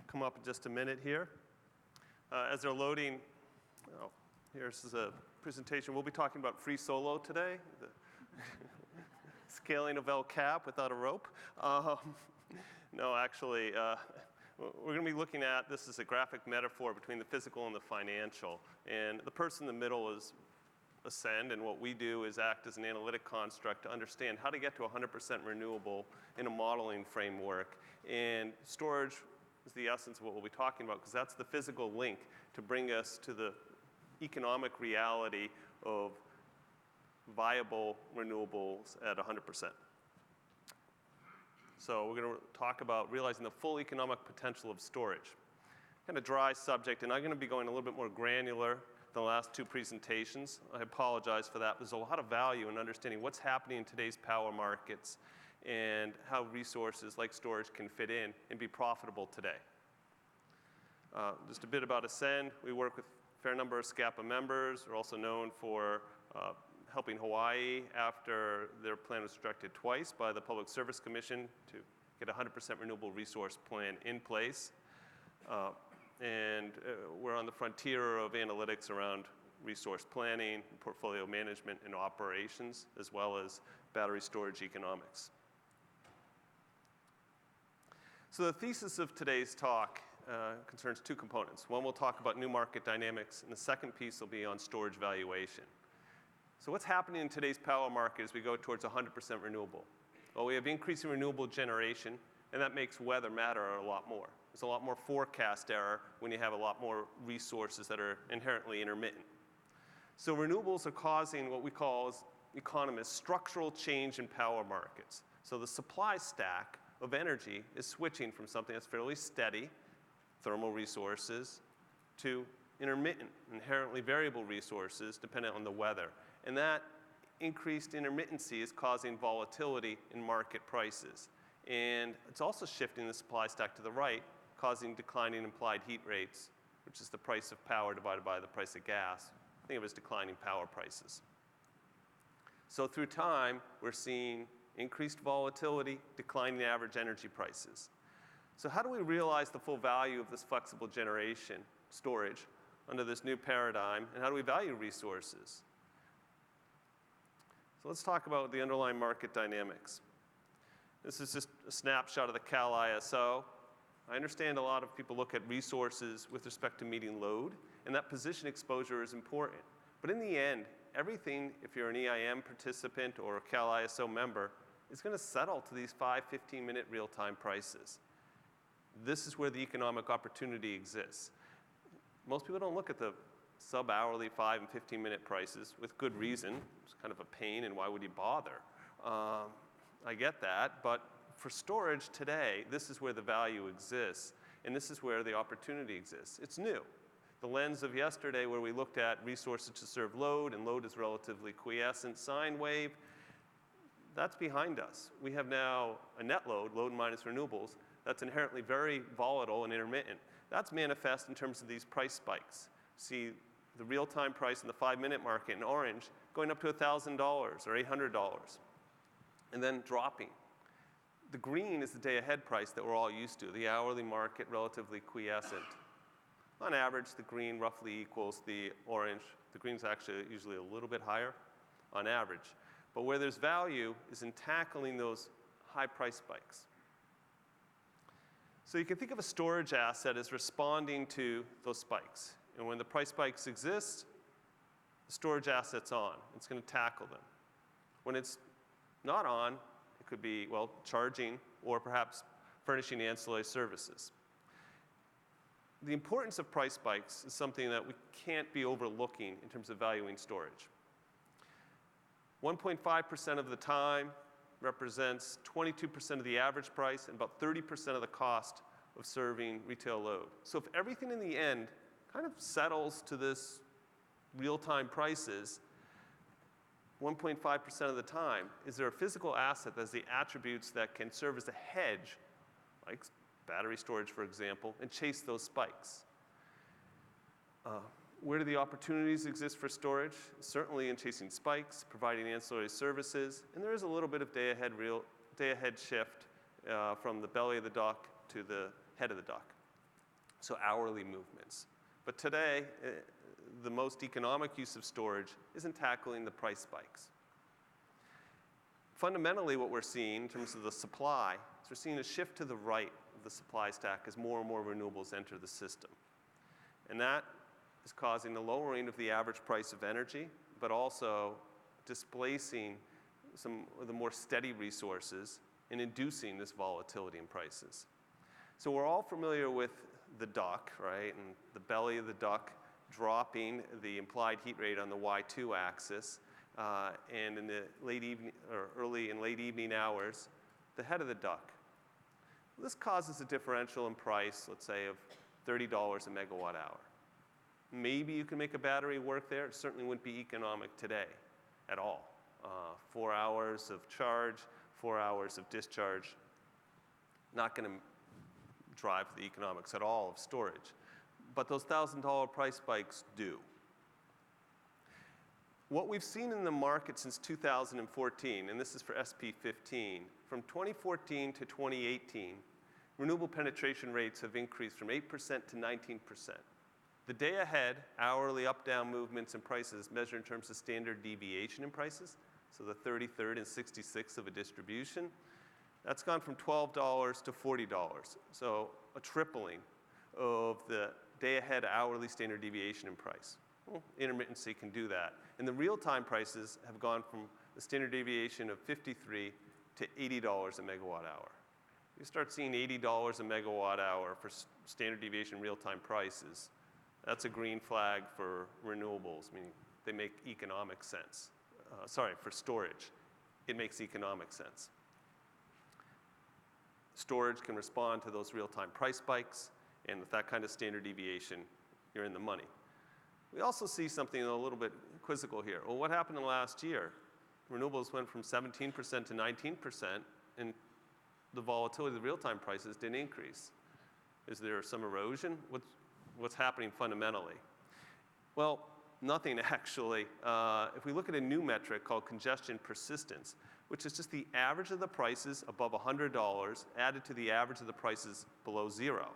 come up in just a minute here. As they're loading, here's a presentation. We'll be talking about free solo today, the scaling of El Cap without a rope. No, actually, we're going to be looking at, this is a graphic metaphor between the physical and the financial. And the person in the middle is Ascend, and what we do is act as an analytic construct to understand how to get to 100% renewable in a modeling framework. And storage is the essence of what we'll be talking about, because that's the physical link to bring us to the economic reality of viable renewables at 100%. So we're going to talk about realizing the full economic potential of storage. Kind of dry subject, and I'm going to be going a little bit more granular the last two presentations. I apologize for that. There's a lot of value in understanding what's happening in today's power markets and how resources like storage can fit in and be profitable today. Just a bit about Ascend. We work with a fair number of SCPPA members. We're also known for helping Hawaii after their plan was rejected twice by the Public Service Commission to get a 100% renewable resource plan in place. And we're on the frontier of analytics around resource planning, portfolio management, and operations, as well as battery storage economics. So the thesis of today's talk concerns two components. One, we'll talk about new market dynamics, and the second piece will be on storage valuation. So what's happening in today's power market as we go towards 100% renewable? Well, we have increasing renewable generation, and that makes weather matter a lot more. There's a lot more forecast error when you have a lot more resources that are inherently intermittent. So renewables are causing what we call, as economists, structural change in power markets. So the supply stack of energy is switching from something that's fairly steady, thermal resources, to intermittent, inherently variable resources dependent on the weather. And that increased intermittency is causing volatility in market prices. And it's also shifting the supply stack to the right, causing declining implied heat rates, which is the price of power divided by the price of gas. Think of it as declining power prices. So through time, we're seeing increased volatility, declining average energy prices. So how do we realize the full value of this flexible generation storage under this new paradigm, and how do we value resources? So let's talk about the underlying market dynamics. This is just a snapshot of the Cal ISO. I understand a lot of people look at resources with respect to meeting load, and that position exposure is important. But in the end, everything, if you're an EIM participant or a Cal ISO member, is going to settle to these 5, 15-minute real-time prices. This is where the economic opportunity exists. Most people don't look at the sub-hourly 5 and 15-minute prices with good reason. It's kind of a pain, and why would you bother? I get that, but for storage today, this is where the value exists, and this is where the opportunity exists. It's new. The lens of yesterday, where we looked at resources to serve load, and load is relatively quiescent sine wave, that's behind us. We have now a net load minus renewables, that's inherently very volatile and intermittent. That's manifest in terms of these price spikes. See the real-time price in the 5-minute market in orange going up to $1,000 or $800, and then dropping. The green is the day-ahead price that we're all used to, the hourly market, relatively quiescent. On average, the green roughly equals the orange. The green's actually usually a little bit higher on average. But where there's value is in tackling those high price spikes. So you can think of a storage asset as responding to those spikes. And when the price spikes exist, the storage asset's on. It's going to tackle them. When it's not on, it could be, well, charging or perhaps furnishing ancillary services. The importance of price spikes is something that we can't be overlooking in terms of valuing storage. 1.5% of the time represents 22% of the average price and about 30% of the cost of serving retail load. So if everything in the end kind of settles to this real-time prices, 1.5% of the time, is there a physical asset that has the attributes that can serve as a hedge, like battery storage, for example, and chase those spikes? Where do the opportunities exist for storage? Certainly in chasing spikes, providing ancillary services, and there is a little bit of day-ahead shift from the belly of the dock to the head of the dock, so hourly movements. But today, the most economic use of storage isn't tackling the price spikes. Fundamentally, what we're seeing in terms of the supply is we're seeing a shift to the right of the supply stack as more and more renewables enter the system. And that is causing a lowering of the average price of energy, but also displacing some of the more steady resources and inducing this volatility in prices. So we're all familiar with the duck, right? And the belly of the duck dropping the implied heat rate on the Y2 axis, and in the late evening or early and late evening hours, the head of the duck. This causes a differential in price, let's say, of $30 a megawatt hour. Maybe you can make a battery work there. It certainly wouldn't be economic today at all. 4 hours of charge, 4 hours of discharge, not going to drive the economics at all of storage. But those $1,000 price spikes do. What we've seen in the market since 2014, and this is for SP15, from 2014 to 2018, renewable penetration rates have increased from 8% to 19%. The day ahead, hourly up-down movements in prices measured in terms of standard deviation in prices, so the 33rd and 66th of a distribution, that's gone from $12 to $40, so a tripling of the day-ahead hourly standard deviation in price. Well, intermittency can do that. And the real-time prices have gone from the standard deviation of 53 to $80 a megawatt hour. You start seeing $80 a megawatt hour for standard deviation real-time prices, that's a green flag for renewables, meaning they make economic sense. For storage, it makes economic sense. Storage can respond to those real-time price spikes, and with that kind of standard deviation, you're in the money. We also see something a little bit quizzical here. Well, what happened in the last year? Renewables went from 17% to 19%, and the volatility of the real-time prices didn't increase. Is there some erosion? What's happening fundamentally? Well, nothing actually. If we look at a new metric called congestion persistence, which is just the average of the prices above $100 added to the average of the prices below zero.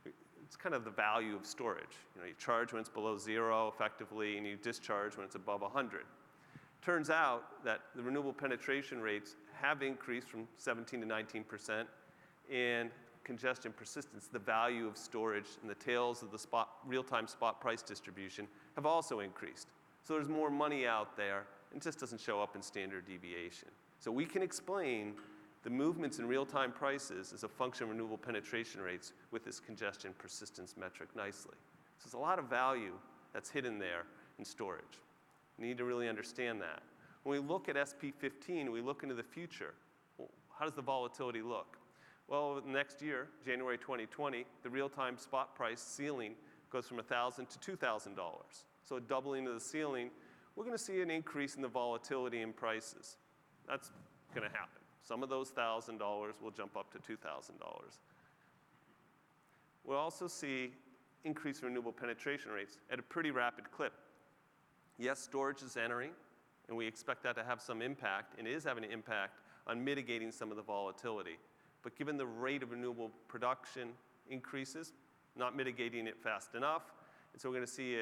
It's kind of the value of storage. You charge when it's below zero effectively, and you discharge when it's above 100. Turns out that the renewable penetration rates have increased from 17 to 19%, and congestion persistence, the value of storage and the tails of the real-time spot price distribution have also increased. So there's more money out there, and it just doesn't show up in standard deviation. So we can explain the movements in real-time prices as a function of renewable penetration rates with this congestion persistence metric nicely. So there's a lot of value that's hidden there in storage. You need to really understand that. When we look at SP15, we look into the future. Well, how does the volatility look? Well, next year, January 2020, the real-time spot price ceiling goes from $1,000 to $2,000. So a doubling of the ceiling, we're going to see an increase in the volatility in prices. That's going to happen. Some of those $1,000 will jump up to $2,000. We'll also see increased renewable penetration rates at a pretty rapid clip. Yes, storage is entering, and we expect that to have some impact, and it is having an impact on mitigating some of the volatility. But given the rate of renewable production increases, not mitigating it fast enough, and so we're going to see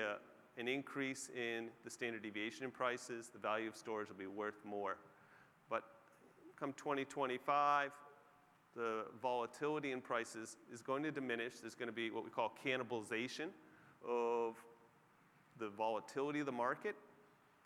an increase in the standard deviation in prices. The value of storage will be worth more. But come 2025, the volatility in prices is going to diminish. There's going to be what we call cannibalization of the volatility of the market.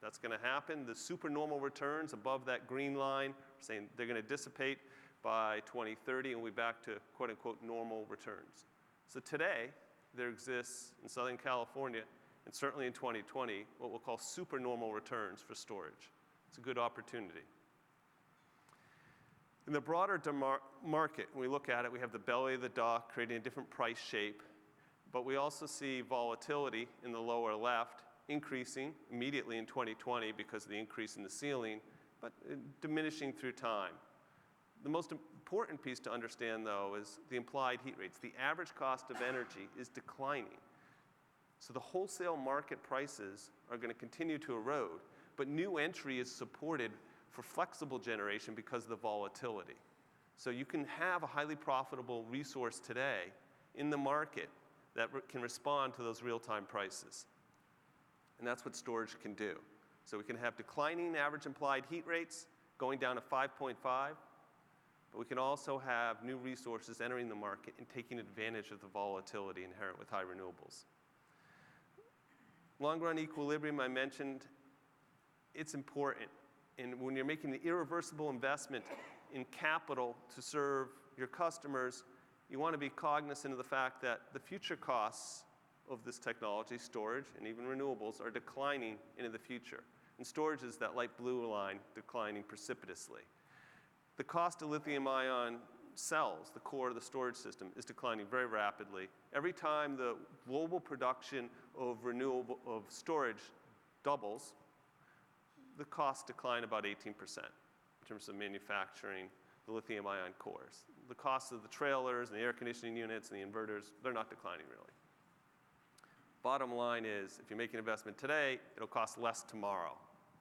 That's going to happen. The supernormal returns above that green line are saying they're going to dissipate by 2030 and we'll be back to quote-unquote normal returns. So today, there exists in Southern California, and certainly in 2020, what we'll call supernormal returns for storage. It's a good opportunity. In the broader market, when we look at it, we have the belly of the duck creating a different price shape, but we also see volatility in the lower left increasing immediately in 2020 because of the increase in the ceiling, but diminishing through time. The most important piece to understand, though, is the implied heat rates. The average cost of energy is declining. So the wholesale market prices are going to continue to erode, but new entry is supported for flexible generation because of the volatility. So you can have a highly profitable resource today in the market that can respond to those real-time prices. And that's what storage can do. So we can have declining average implied heat rates going down to 5.5, but we can also have new resources entering the market and taking advantage of the volatility inherent with high renewables. Long-run equilibrium, I mentioned, it's important. And when you're making the irreversible investment in capital to serve your customers, you want to be cognizant of the fact that the future costs of this technology, storage and even renewables, are declining into the future. And storage is that light blue line declining precipitously. The cost of lithium-ion cells, the core of the storage system, is declining very rapidly. Every time the global production of storage doubles, the costs decline about 18% in terms of manufacturing the lithium-ion cores. The cost of the trailers and the air conditioning units and the inverters, they're not declining really. Bottom line is, if you make an investment today, it'll cost less tomorrow.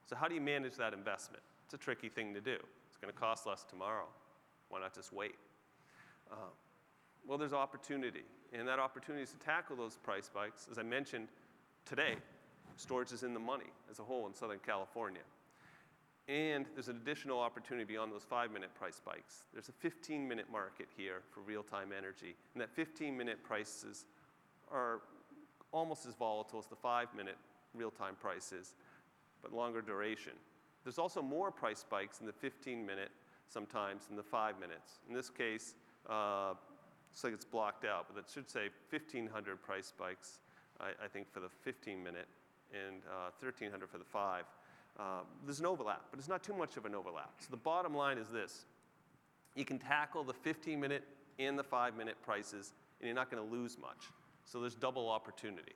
So how do you manage that investment? It's a tricky thing to do. It's going to cost less tomorrow. Why not just wait? Well, there's opportunity, and that opportunity is to tackle those price spikes. As I mentioned, today, storage is in the money as a whole in Southern California. And there's an additional opportunity beyond those 5-minute price spikes. There's a 15-minute market here for real-time energy, and that 15-minute prices are almost as volatile as the 5-minute real-time prices, but longer duration. There's also more price spikes in the 15-minute sometimes than the 5 minutes. In this case, looks like it's blocked out, but it should say 1,500 price spikes, I think, for the 15-minute and 1,300 for the 5. There's an overlap, but it's not too much of an overlap. So the bottom line is this. You can tackle the 15-minute and the 5-minute prices, and you're not going to lose much. So there's double opportunity.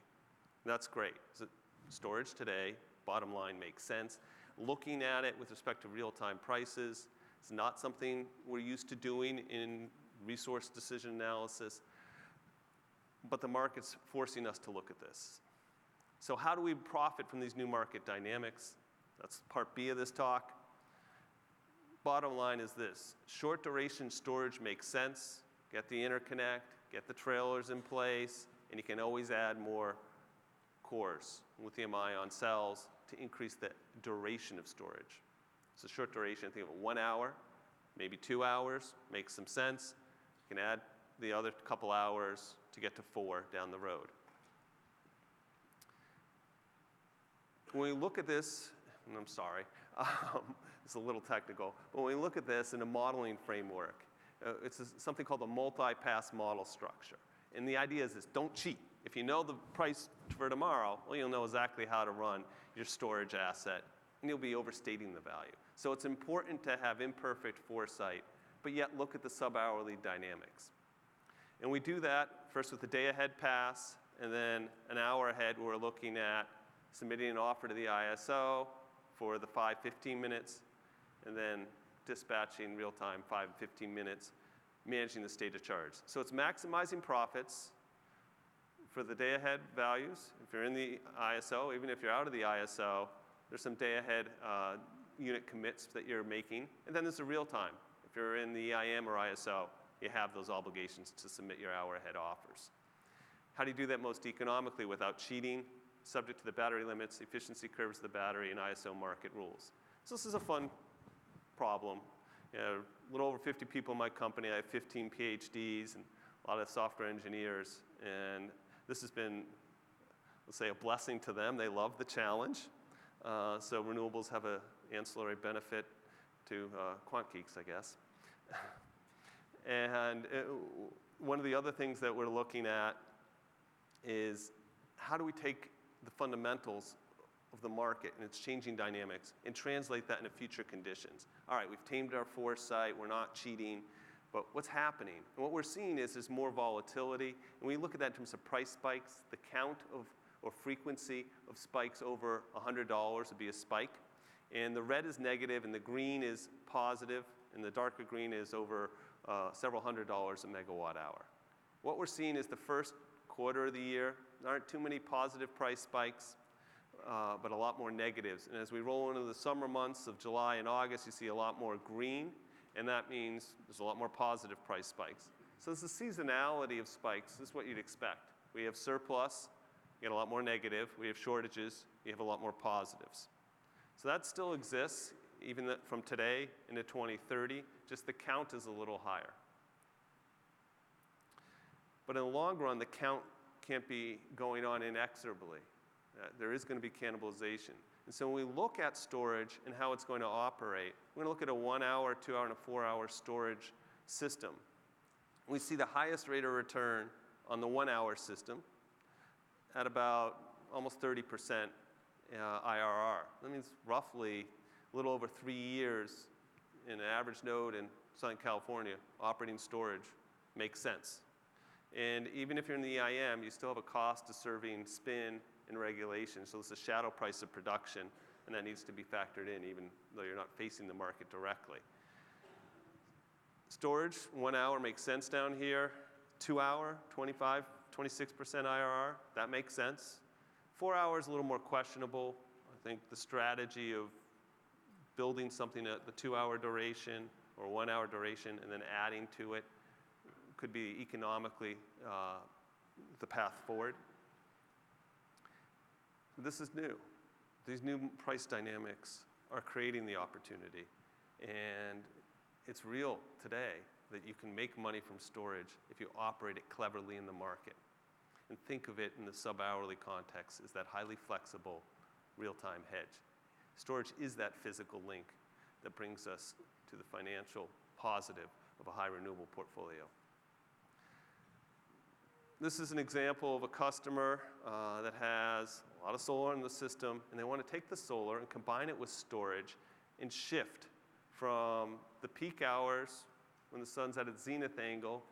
That's great. So storage today, bottom line, makes sense. Looking at it with respect to real-time prices, it's not something we're used to doing in resource decision analysis, but the market's forcing us to look at this. So how do we profit from these new market dynamics? That's part B of this talk. Bottom line is this. Short duration storage makes sense. Get the interconnect, get the trailers in place, and you can always add more cores, lithium-ion cells, to increase the duration of storage. So short duration, think of it 1 hour, maybe 2 hours, makes some sense. You can add the other couple hours to get to 4 down the road. When we look at this, and I'm sorry, it's a little technical, but when we look at this in a modeling framework, it's something called a multi-pass model structure. And the idea is this: don't cheat. If you know the price for tomorrow, well, you'll know exactly how to run your storage asset, and you'll be overstating the value. So it's important to have imperfect foresight, but yet look at the sub-hourly dynamics. And we do that first with the day-ahead pass, and then an hour ahead we're looking at submitting an offer to the ISO for the 5-15 minutes, and then dispatching real-time 5-15 minutes, managing the state of charge. So it's maximizing profits for the day-ahead values. If you're in the ISO, even if you're out of the ISO, there's some day-ahead unit commits that you're making, and then there's the real-time. If you're in the EIM or ISO, you have those obligations to submit your hour-ahead offers. How do you do that most economically without cheating? Subject to the battery limits, efficiency curves of the battery, and ISO market rules. So this is a fun problem. You know, a little over 50 people in my company. I have 15 PhDs and a lot of software engineers. And this has been, let's say, a blessing to them. They love the challenge. So renewables have an ancillary benefit to quant geeks, I guess. And one of the other things that we're looking at is how do we take the fundamentals of the market and its changing dynamics and translate that into future conditions. All right, we've tamed our foresight, we're not cheating, but what's happening? And what we're seeing is there's more volatility, and we look at that in terms of price spikes. The count of or frequency of spikes over $100 would be a spike, and the red is negative and the green is positive, and the darker green is over several $100s a megawatt hour. What we're seeing is the first quarter of the year, there aren't too many positive price spikes, but a lot more negatives. And as we roll into the summer months of July and August, you see a lot more green, and that means there's a lot more positive price spikes. So this is seasonality of spikes. This is what you'd expect. We have surplus, you get a lot more negative. We have shortages, you have a lot more positives. So that still exists, even from today into 2030, just the count is a little higher. But in the long run, the count can't be going on inexorably. There is going to be cannibalization. And so when we look at storage and how it's going to operate, we're going to look at a 1 hour, 2 hour, and a 4 hour storage system. We see the highest rate of return on the 1 hour system at about almost 30% IRR. That means roughly a little over 3 years in an average node in Southern California, operating storage makes sense. And even if you're in the EIM, you still have a cost to serving spin and regulation. So it's a shadow price of production, and that needs to be factored in even though you're not facing the market directly. Storage, 1 hour makes sense down here. 2 hour, 25, 26% IRR, that makes sense. 4 hours, a little more questionable. I think the strategy of building something at the 2 hour duration or 1 hour duration and then adding to it could be economically the path forward. This is new. These new price dynamics are creating the opportunity. And it's real today that you can make money from storage if you operate it cleverly in the market. And think of it in the sub-hourly context as that highly flexible real-time hedge. Storage is that physical link that brings us to the financial positive of a high renewable portfolio. This is an example of a customer that has a lot of solar in the system, and they want to take the solar and combine it with storage and shift from the peak hours when the sun's at its zenith angle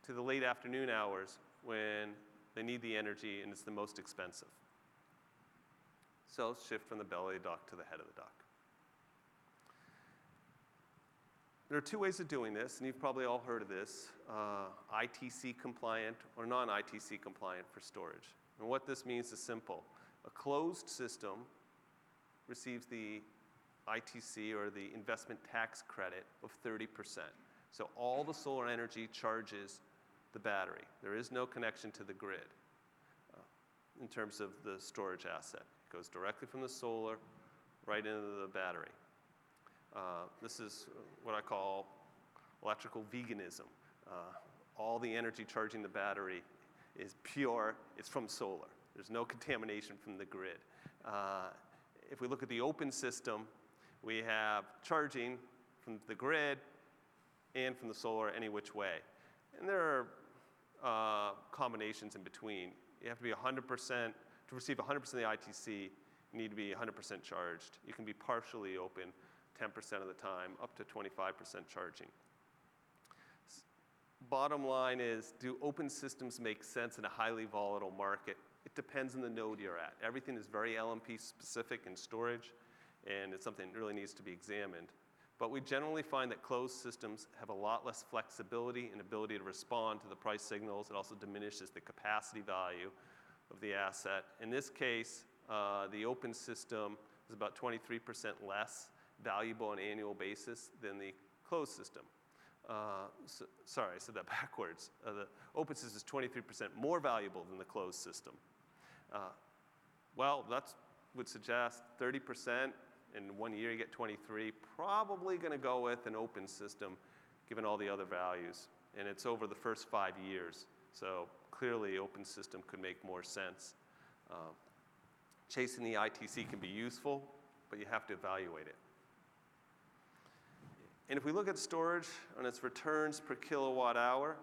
to the late afternoon hours when they need the energy and it's the most expensive. So shift from the belly of the duck to the head of the duck. There are two ways of doing this, and you've probably all heard of this, ITC compliant or non-ITC compliant for storage. And what this means is simple. A closed system receives the ITC or the investment tax credit of 30%. So all the solar energy charges the battery. There is no connection to the grid in terms of the storage asset. It goes directly from the solar right into the battery. This is what I call electrical veganism. All the energy charging the battery is pure. It's from solar. There's no contamination from the grid. If we look at the open system, we have charging from the grid and from the solar any which way. And there are combinations in between. You have to be 100%, to receive 100% of the ITC, you need to be 100% charged. You can be partially open 10% of the time, up to 25% charging. Bottom line is, do open systems make sense in a highly volatile market? It depends on the node you're at. Everything is very LMP specific in storage, and it's something that really needs to be examined. But we generally find that closed systems have a lot less flexibility and ability to respond to the price signals. It also diminishes the capacity value of the asset. In this case, the open system is about 23% less valuable on an annual basis than the closed system. Sorry, I said that backwards. The open system is 23% more valuable than the closed system. Well, that would suggest 30%. In 1 year, you get 23. Probably going to go with an open system, given all the other values. And it's over the first 5 years. So clearly, open system could make more sense. Chasing the ITC can be useful, but you have to evaluate it. And if we look at storage on its returns per kilowatt hour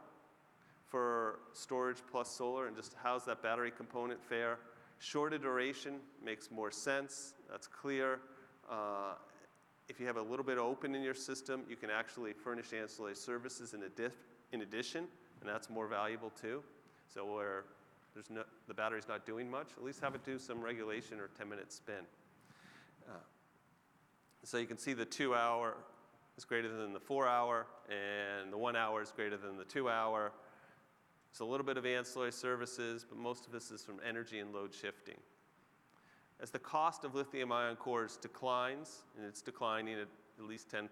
for storage plus solar, and just how's that battery component fare, shorter duration makes more sense. That's clear. If you have a little bit open in your system, you can actually furnish ancillary services in addition, and that's more valuable too. So where the battery's not doing much, at least have it do some regulation or 10-minute spin. So you can see the 2 hour is greater than the 4 hour, and the 1 hour is greater than the 2 hour. It's a little bit of ancillary services, but most of this is from energy and load shifting. As the cost of lithium-ion cores declines, and it's declining at least 10+%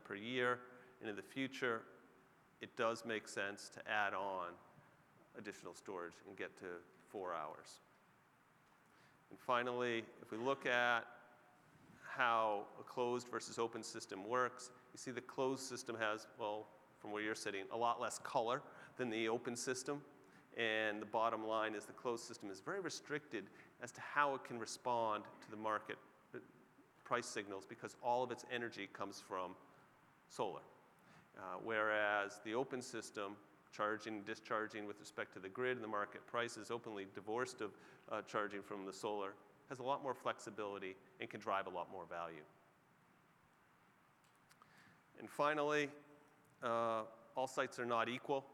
per year, and in the future, it does make sense to add on additional storage and get to 4 hours. And finally, if we look at how a closed versus open system works, you see the closed system has, well, from where you're sitting, a lot less color than the open system. And the bottom line is the closed system is very restricted as to how it can respond to the market price signals because all of its energy comes from solar. Whereas the open system, charging, discharging with respect to the grid and the market price is openly divorced of charging from the solar, has a lot more flexibility and can drive a lot more value. And finally, all sites are not equal.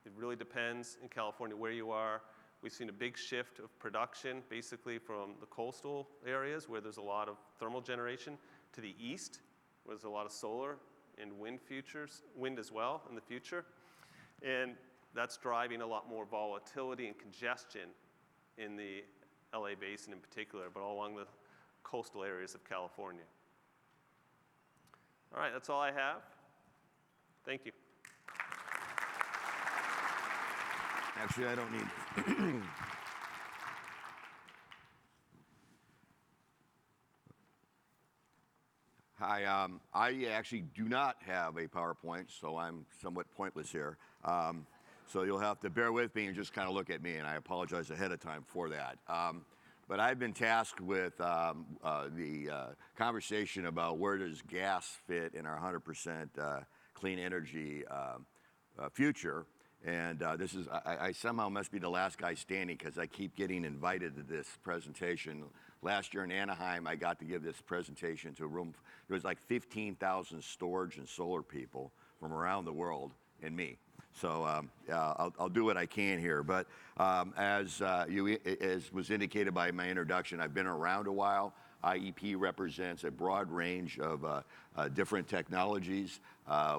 It really depends in California where you are. We've seen a big shift of production basically from the coastal areas where there's a lot of thermal generation to the east where there's a lot of solar and wind as well in the future. And that's driving a lot more volatility and congestion in the LA basin in particular, but all along the coastal areas of California. All right, that's all I have. Thank you. Actually, I don't need. Hi, I actually do not have a PowerPoint, so I'm somewhat pointless here. So you'll have to bear with me and just kind of look at me, and I apologize ahead of time for that. But I've been tasked with the conversation about where does gas fit in our 100% clean energy future. And this is, I somehow must be the last guy standing because I keep getting invited to this presentation. Last year in Anaheim, I got to give this presentation to a room. There was like 15,000 storage and solar people from around the world and me. So I'll do what I can here. But as was indicated by my introduction, I've been around a while. IEP represents a broad range of different technologies,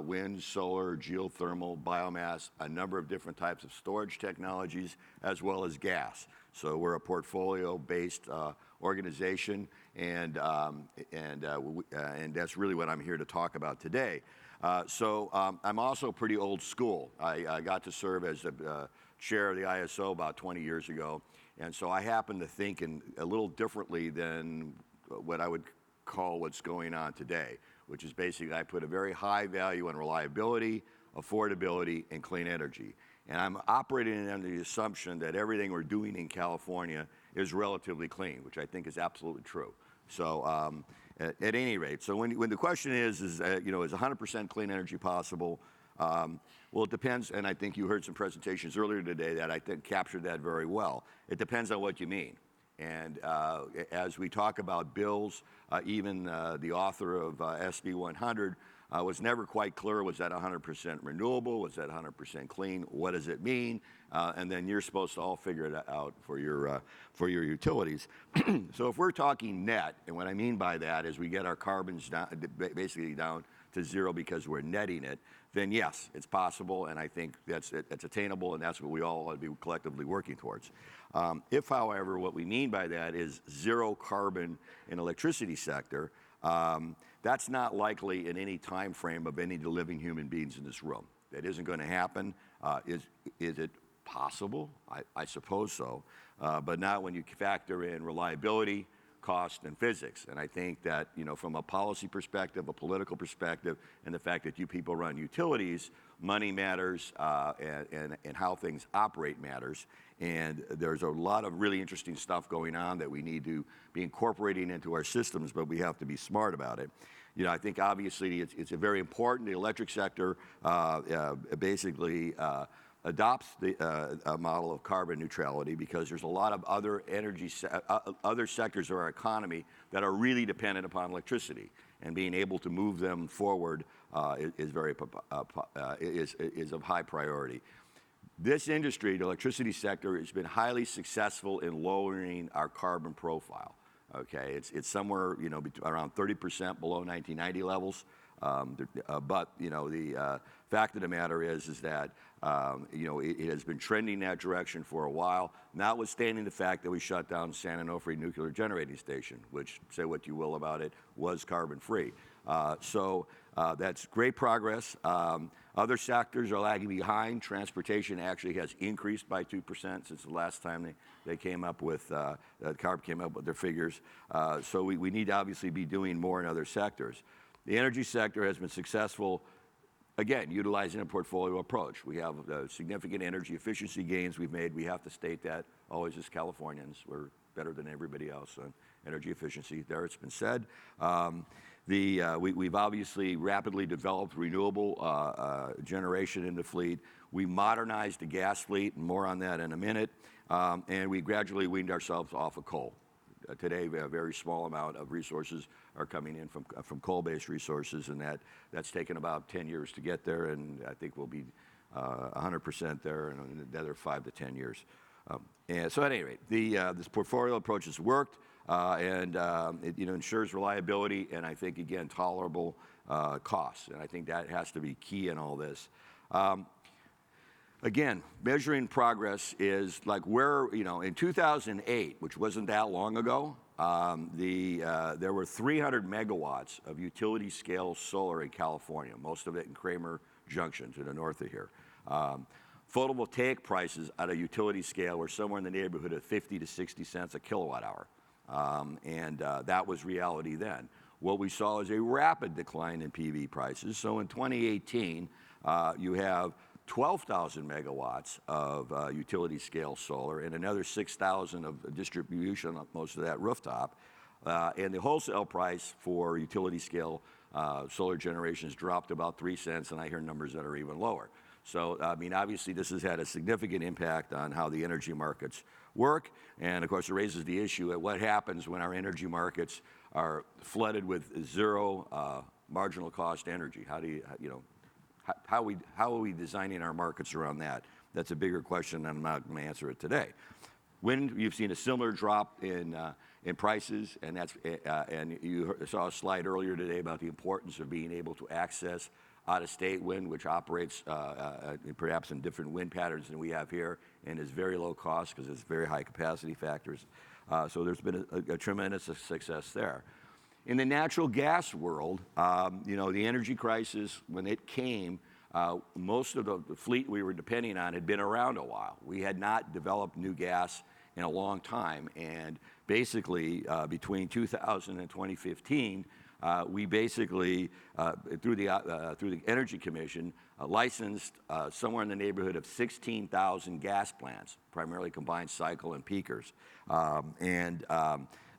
wind, solar, geothermal, biomass, a number of different types of storage technologies, as well as gas. So we're a portfolio-based organization, and that's really what I'm here to talk about today. So I'm also pretty old school. I got to serve as the chair of the ISO about 20 years ago, and so I happen to think a little differently than what I would call what's going on today, which is basically I put a very high value on reliability, affordability, and clean energy. And I'm operating under the assumption that everything we're doing in California is relatively clean, which I think is absolutely true. So at any rate, so when the question is 100% clean energy possible? Well, it depends, and I think you heard some presentations earlier today that I think captured that very well. It depends on what you mean. And as we talk about bills, even the author of SD 100 was never quite clear, was that 100% renewable, was that 100% clean, what does it mean? And then you're supposed to all figure it out for your utilities. So if we're talking net, and what I mean by that is we get our carbons down, basically down to zero because we're netting it, then yes, it's possible, and I think that's attainable, and that's what we all ought to be collectively working towards. If, however, what we mean by that is zero carbon in electricity sector, that's not likely in any time frame of any of the living human beings in this room. That isn't going to happen. Is it possible? I suppose so, but not when you factor in reliability, cost, and physics. And I think that, from a policy perspective, a political perspective, and the fact that you people run utilities, money matters, and how things operate matters. And there's a lot of really interesting stuff going on that we need to be incorporating into our systems, but we have to be smart about it. I think obviously it's a very important. The electric sector basically adopts a model of carbon neutrality because there's a lot of other other sectors of our economy that are really dependent upon electricity, and being able to move them forward is of high priority. This industry, the electricity sector, has been highly successful in lowering our carbon profile. Okay, it's somewhere around 30% below 1990 levels. But the fact of the matter is that it has been trending that direction for a while, notwithstanding the fact that we shut down San Onofre Nuclear Generating Station, which, say what you will about it, was carbon free. So that's great progress. Other sectors are lagging behind. Transportation actually has increased by 2% since the last time they came up with, CARB came up with their figures. So we need to obviously be doing more in other sectors. The energy sector has been successful, again, utilizing a portfolio approach. We have significant energy efficiency gains we've made. We have to state that always as Californians. We're better than everybody else on energy efficiency. There, it's been said. We've obviously rapidly developed renewable generation in the fleet. We modernized the gas fleet, and more on that in a minute. And we gradually weaned ourselves off of coal. Today, we have a very small amount of resources are coming in from coal-based resources, and that's taken about 10 years to get there, and I think we'll be 100% there in another 5 to 10 years. And so at any rate, this portfolio approach has worked, and it ensures reliability and I think, again, tolerable costs, and I think that has to be key in all this. Again, measuring progress is like where, in 2008, which wasn't that long ago, there were 300 megawatts of utility scale solar in California, most of it in Kramer Junction to the north of here. Photovoltaic prices at a utility scale were somewhere in the neighborhood of 50 to 60 cents a kilowatt hour. And that was reality then. What we saw is a rapid decline in PV prices. So in 2018, you have 12,000 megawatts of utility scale solar and another 6,000 of distribution, most of that rooftop. And the wholesale price for utility scale solar generation has dropped about 3 cents, and I hear numbers that are even lower. So, I mean, obviously this has had a significant impact on how the energy markets work. And of course, it raises the issue of what happens when our energy markets are flooded with zero marginal cost energy. How are we designing our markets around that? That's a bigger question, and I'm not going to answer it today. Wind, you've seen a similar drop in prices, and you saw a slide earlier today about the importance of being able to access out-of-state wind, which operates perhaps in different wind patterns than we have here, and is very low cost because it's very high capacity factors. So there's been a tremendous success there. In the natural gas world, the energy crisis, when it came, most of the fleet we were depending on had been around a while. We had not developed new gas in a long time, and basically between 2000 and 2015, we basically, through the Energy Commission, licensed somewhere in the neighborhood of 16,000 gas plants, primarily combined cycle and peakers.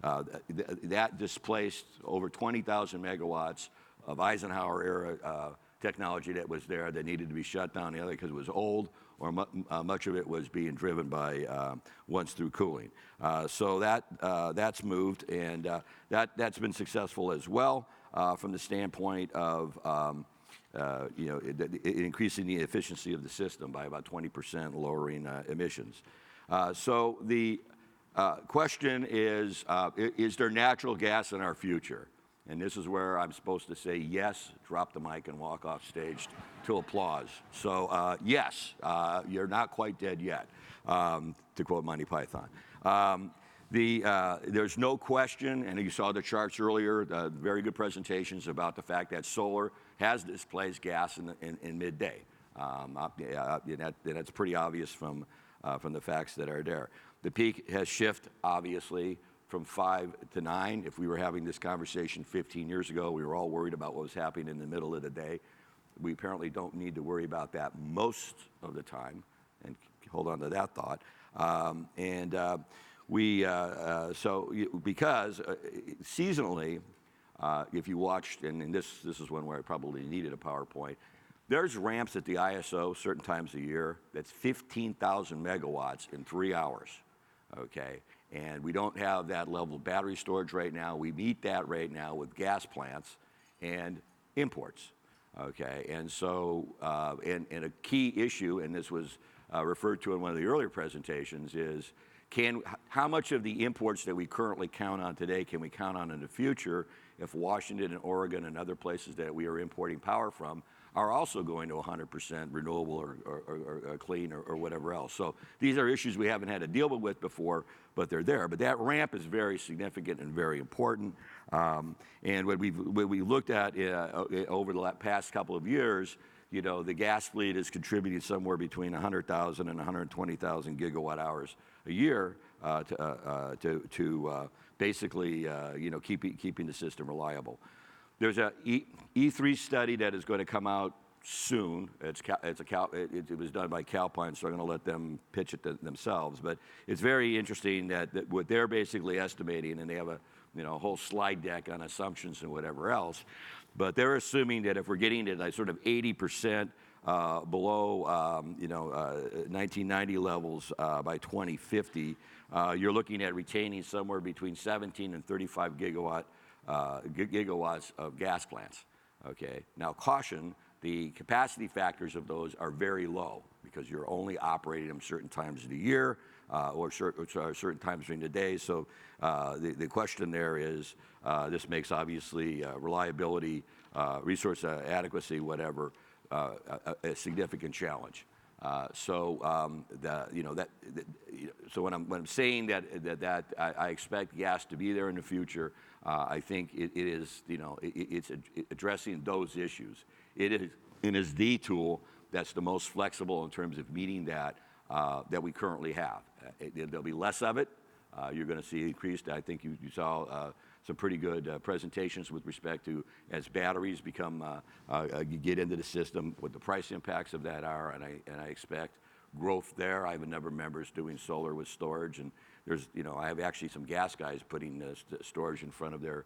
That displaced over 20,000 megawatts of Eisenhower-era technology that was there that needed to be shut down, the other because it was old, or much of it was being driven by once-through cooling. So that's moved, and that's been successful as well from the standpoint of increasing the efficiency of the system by about 20%, lowering emissions. So the question is there natural gas in our future? And this is where I'm supposed to say yes, drop the mic, and walk off stage to applause. So yes, you're not quite dead yet, to quote Monty Python. There's no question, and you saw the charts earlier, very good presentations about the fact that solar has displaced gas in midday. That's pretty obvious from the facts that are there. The peak has shifted, obviously, from 5 to 9. If we were having this conversation 15 years ago, we were all worried about what was happening in the middle of the day. We apparently don't need to worry about that most of the time, and hold on to that thought. Because seasonally, if you watched, and this is one where I probably needed a PowerPoint, there's ramps at the ISO certain times a year that's 15,000 megawatts in 3 hours, okay? And we don't have that level of battery storage right now. We meet that right now with gas plants and imports, okay? And so, and a key issue, and this was referred to in one of the earlier presentations, is how much of the imports that we currently count on today can we count on in the future if Washington and Oregon and other places that we are importing power from are also going to 100% renewable or clean or whatever else. So these are issues we haven't had to deal with before, but they're there. But that ramp is very significant and very important. And what we looked at over the past couple of years, the gas fleet is contributing somewhere between 100,000 and 120,000 gigawatt hours a year to basically keeping the system reliable. There's a E3 study that is going to come out soon. It was done by Calpine, so I'm going to let them pitch it themselves. But it's very interesting that what they're basically estimating, and they have a whole slide deck on assumptions and whatever else. But they're assuming that if we're getting to like sort of 80% below 1990 levels by 2050, you're looking at retaining somewhere between 17 and 35 gigawatts of gas plants. Okay. Now, caution: the capacity factors of those are very low because you're only operating them certain times of the year or certain times during the day. So the question there is, this makes obviously reliability, resource adequacy, whatever, a significant challenge. So when I'm saying that I expect gas to be there in the future, I think it is it's addressing those issues. It is the tool that's the most flexible in terms of meeting that we currently have. There'll be less of it. You're going to see increased. I think you saw some pretty good presentations with respect to as batteries become get into the system, what the price impacts of that are, and I expect growth there. I have a number of members doing solar with storage, and there's I have actually some gas guys putting storage in front of their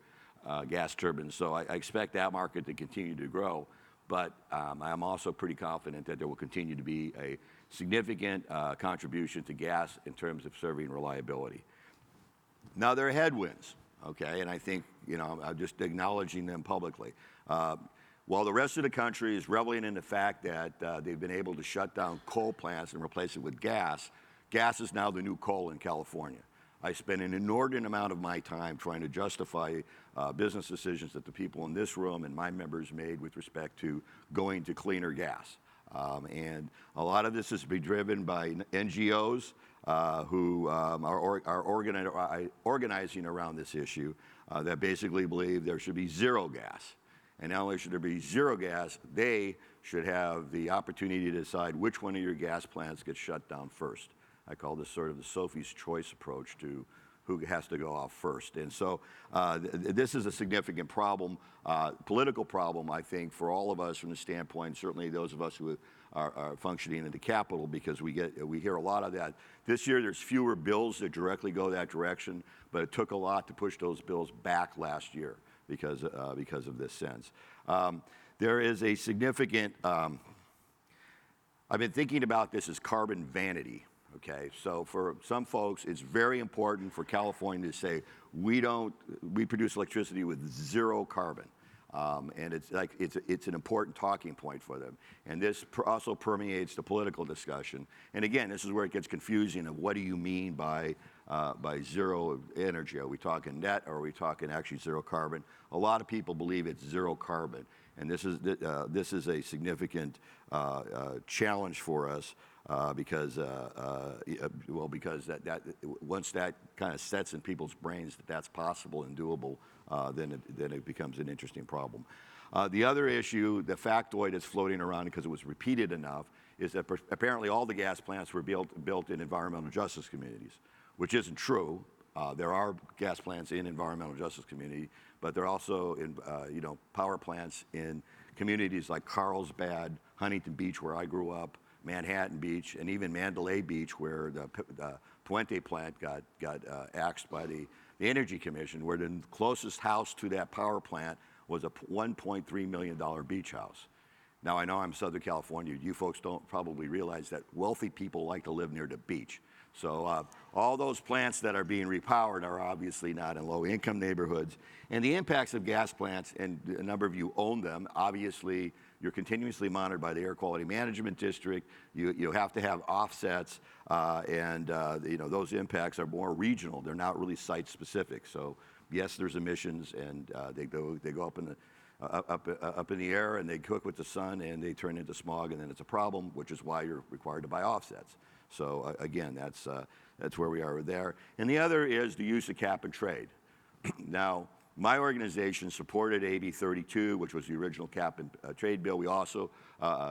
gas turbines. So I expect that market to continue to grow. But I'm also pretty confident that there will continue to be a significant contribution to gas in terms of serving reliability. Now, there are headwinds, okay, and I think I'm just acknowledging them publicly. While the rest of the country is reveling in the fact that they've been able to shut down coal plants and replace it with gas, gas is now the new coal in California. I spend an inordinate amount of my time trying to justify business decisions that the people in this room and my members made with respect to going to cleaner gas. And a lot of this is be driven by NGOs who are organizing around this issue that basically believe there should be zero gas. And not only should there be zero gas, they should have the opportunity to decide which one of your gas plants gets shut down first. I call this sort of the Sophie's Choice approach to who has to go off first. And so this is a significant problem, political problem, I think, for all of us from the standpoint, certainly those of us who are functioning in the Capitol, because we hear a lot of that. This year there's fewer bills that directly go that direction, but it took a lot to push those bills back last year because of this sense. There is a significant, I've been thinking about this as carbon vanity. Okay, so for some folks, it's very important for California to say we produce electricity with zero carbon, and it's an important talking point for them. And this also permeates the political discussion. And again, this is where it gets confusing of what do you mean by zero energy? Are we talking net, or are we talking actually zero carbon? A lot of people believe it's zero carbon, and this is a significant challenge for us. Because that once that kind of sets in people's brains that that's possible and doable, then it becomes an interesting problem. The other issue, the factoid that's floating around because it was repeated enough, is that apparently all the gas plants were built in environmental justice communities, which isn't true. There are gas plants in environmental justice community, but there are also power plants in communities like Carlsbad, Huntington Beach, where I grew up, Manhattan Beach, and even Mandalay Beach, where the Puente plant got axed by the Energy Commission, where the closest house to that power plant was a $1.3 million beach house. Now, I know I'm Southern California. You folks don't probably realize that wealthy people like to live near the beach. So all those plants that are being repowered are obviously not in low-income neighborhoods. And the impacts of gas plants, and a number of you own them, obviously you're continuously monitored by the Air Quality Management District. You have to have offsets, and those impacts are more regional. They're not really site-specific. So yes, there's emissions, and they go up in the air, and they cook with the sun, and they turn into smog, and then it's a problem, which is why you're required to buy offsets. So again, that's where we are there. And the other is the use of cap and trade. Now, my organization supported AB 32, which was the original cap and trade bill. We also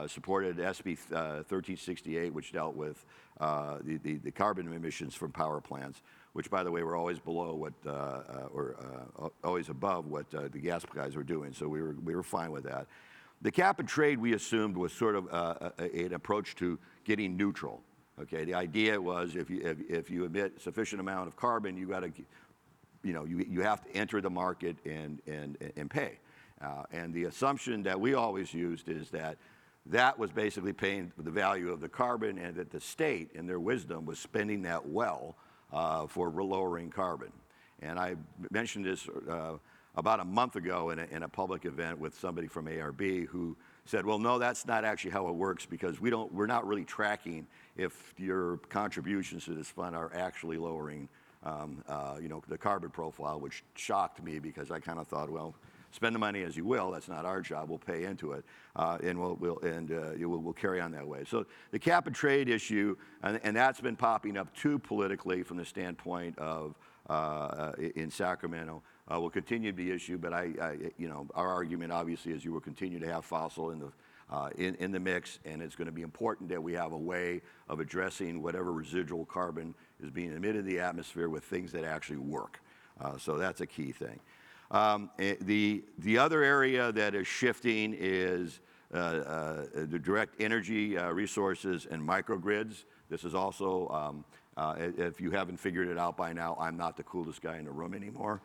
supported SB 1368, which dealt with the carbon emissions from power plants, which, by the way, were always below what, always above what the gas guys were doing. So we were fine with that. The cap and trade we assumed was sort of an approach to getting neutral. Okay, the idea was if you emit sufficient amount of carbon, you got to, you have to enter the market and pay. And the assumption that we always used is that was basically paying the value of the carbon, and that the state, in their wisdom, was spending that well for lowering carbon. And I mentioned this about a month ago in a public event with somebody from ARB who said, well, no, that's not actually how it works, because we're not really tracking if your contributions to this fund are actually lowering the carbon profile, which shocked me, because I kind of thought, well, spend the money as you will. That's not our job. We'll pay into it, and we'll carry on that way. So the cap and trade issue, and that's been popping up too politically from the standpoint of in Sacramento, will continue to be an issue. But our argument obviously is you will continue to have fossil in the mix, and it's going to be important that we have a way of addressing whatever residual carbon is being emitted in the atmosphere with things that actually work. So that's a key thing. The other area that is shifting is the direct energy resources and microgrids. This is also, if you haven't figured it out by now, I'm not the coolest guy in the room anymore.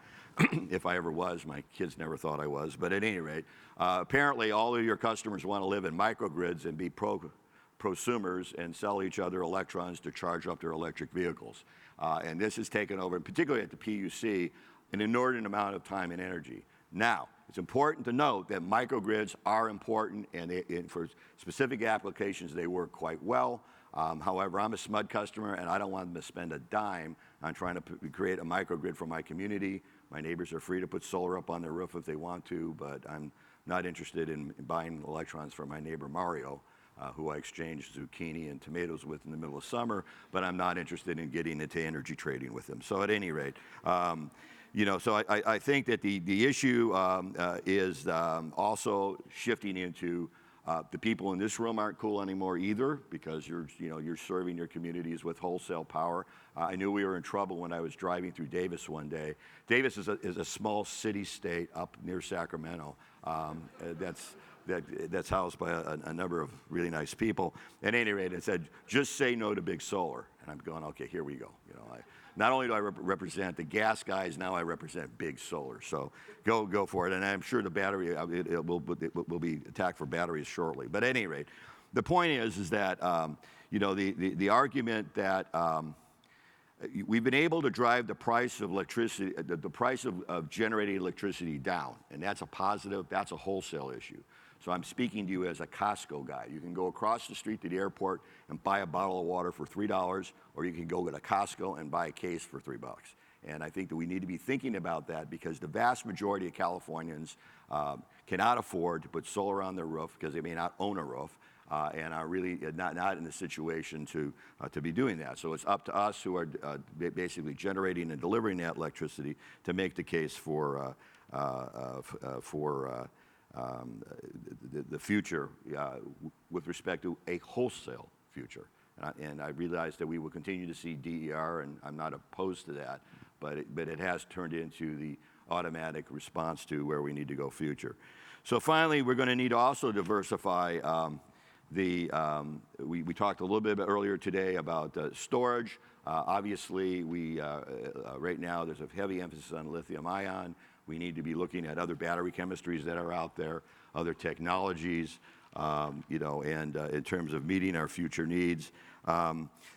If I ever was, my kids never thought I was. But at any rate, apparently all of your customers want to live in microgrids and be prosumers and sell each other electrons to charge up their electric vehicles. And this has taken over, particularly at the PUC, an inordinate amount of time and energy. Now, it's important to note that microgrids are important, and for specific applications, they work quite well. However, I'm a SMUD customer, and I don't want them to spend a dime on trying to create a microgrid for my community. My neighbors are free to put solar up on their roof if they want to, but I'm not interested in buying electrons from my neighbor Mario, who I exchange zucchini and tomatoes with in the middle of summer, but I'm not interested in getting into energy trading with them. So at any rate, so I think that the issue is also shifting into The people in this room aren't cool anymore either, because you're serving your communities with wholesale power. I knew we were in trouble when I was driving through Davis one day. Davis is a small city-state up near Sacramento. That's housed by a number of really nice people. At any rate, it said, just say no to big solar. And I'm going, okay, here we go. Not only do I represent the gas guys, now I represent big solar. So go for it. And I'm sure the battery, it will be attacked for batteries shortly. But at any rate, the point is that, the argument that we've been able to drive the price of electricity, the price of generating electricity down. And that's a positive, that's a wholesale issue. So I'm speaking to you as a Costco guy. You can go across the street to the airport and buy a bottle of water for $3, or you can go to Costco and buy a case for $3. And I think that we need to be thinking about that, because the vast majority of Californians cannot afford to put solar on their roof because they may not own a roof, and are really not in the situation to be doing that. So it's up to us, who are basically generating and delivering that electricity, to make the case for the future with respect to a wholesale future. And I realize that we will continue to see DER, and I'm not opposed to that, but it has turned into the automatic response to where we need to go future. So finally, we're going to need to also diversify we talked a little bit earlier today about storage. Obviously, right now there's a heavy emphasis on lithium ion. We need to be looking at other battery chemistries that are out there, other technologies, and in terms of meeting our future needs.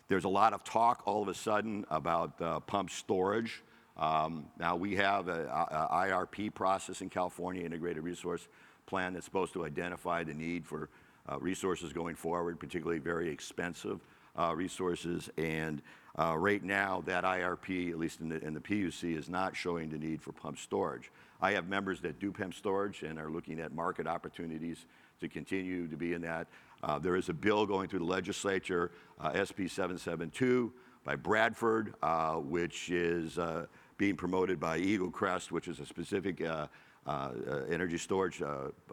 There's a lot of talk all of a sudden about pump storage. Now we have an IRP process in California, Integrated Resource Plan, that's supposed to identify the need for resources going forward, particularly very expensive resources. And right now, that IRP, at least in the PUC, is not showing the need for pump storage. I have members that do pump storage and are looking at market opportunities to continue to be in that. There is a bill going through the legislature, SB 772 by Bradford, which is being promoted by Eagle Crest, which is a specific energy storage,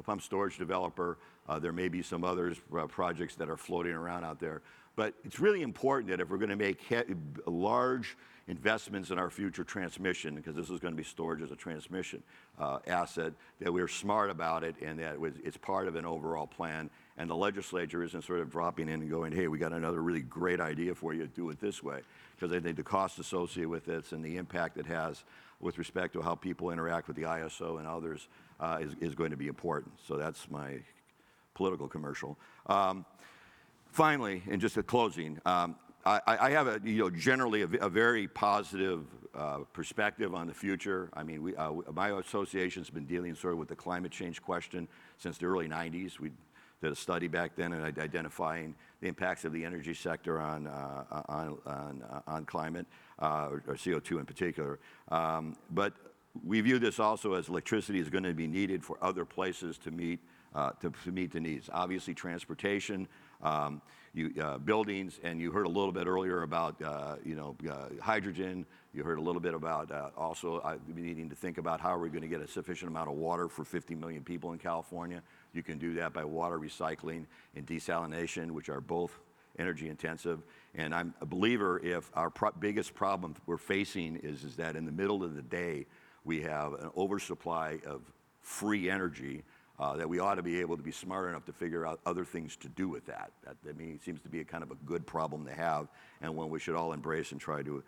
pump storage developer. There may be some others, projects that are floating around out there. But it's really important that if we're going to make large investments in our future transmission, because this is going to be storage as a transmission asset, that we're smart about it, and that it's part of an overall plan. And the legislature isn't sort of dropping in and going, hey, we got another really great idea for you, do it this way. Because I think the cost associated with this and the impact it has with respect to how people interact with the ISO and others is going to be important. So that's my political commercial. Finally, and just a closing, I have generally a very positive perspective on the future. I mean, my association's been dealing sort of with the climate change question since the early 90s. We did a study back then and identifying the impacts of the energy sector on climate, or CO2 in particular. But we view this also as electricity is going to be needed for other places to meet the needs. Obviously, transportation, buildings, and you heard a little bit earlier about hydrogen. You heard a little bit about also needing to think about how we're going to get a sufficient amount of water for 50 million people in California. You can do that by water recycling and desalination, which are both energy intensive. And I'm a believer, if our biggest problem we're facing is that in the middle of the day, we have an oversupply of free energy, that we ought to be able to be smart enough to figure out other things to do with that. That seems to be a kind of a good problem to have, and one we should all embrace and try to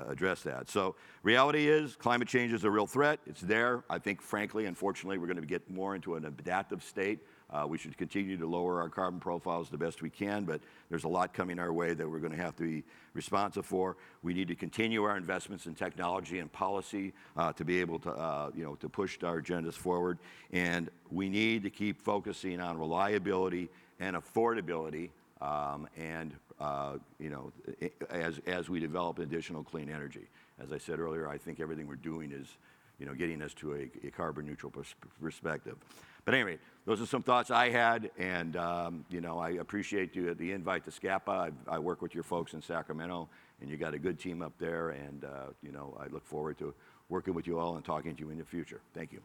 address that. So reality is climate change is a real threat. It's there. I think, frankly, unfortunately, we're going to get more into an adaptive state. We should continue to lower our carbon profiles the best we can, but there's a lot coming our way that we're going to have to be responsive for. We need to continue our investments in technology and policy to be able to, to push our agendas forward. And we need to keep focusing on reliability and affordability, as we develop additional clean energy. As I said earlier, I think everything we're doing is, getting us to a carbon neutral perspective. But anyway, those are some thoughts I had, and I appreciate the invite to SCPPA. I work with your folks in Sacramento, and you got a good team up there, and I look forward to working with you all and talking to you in the future. Thank you.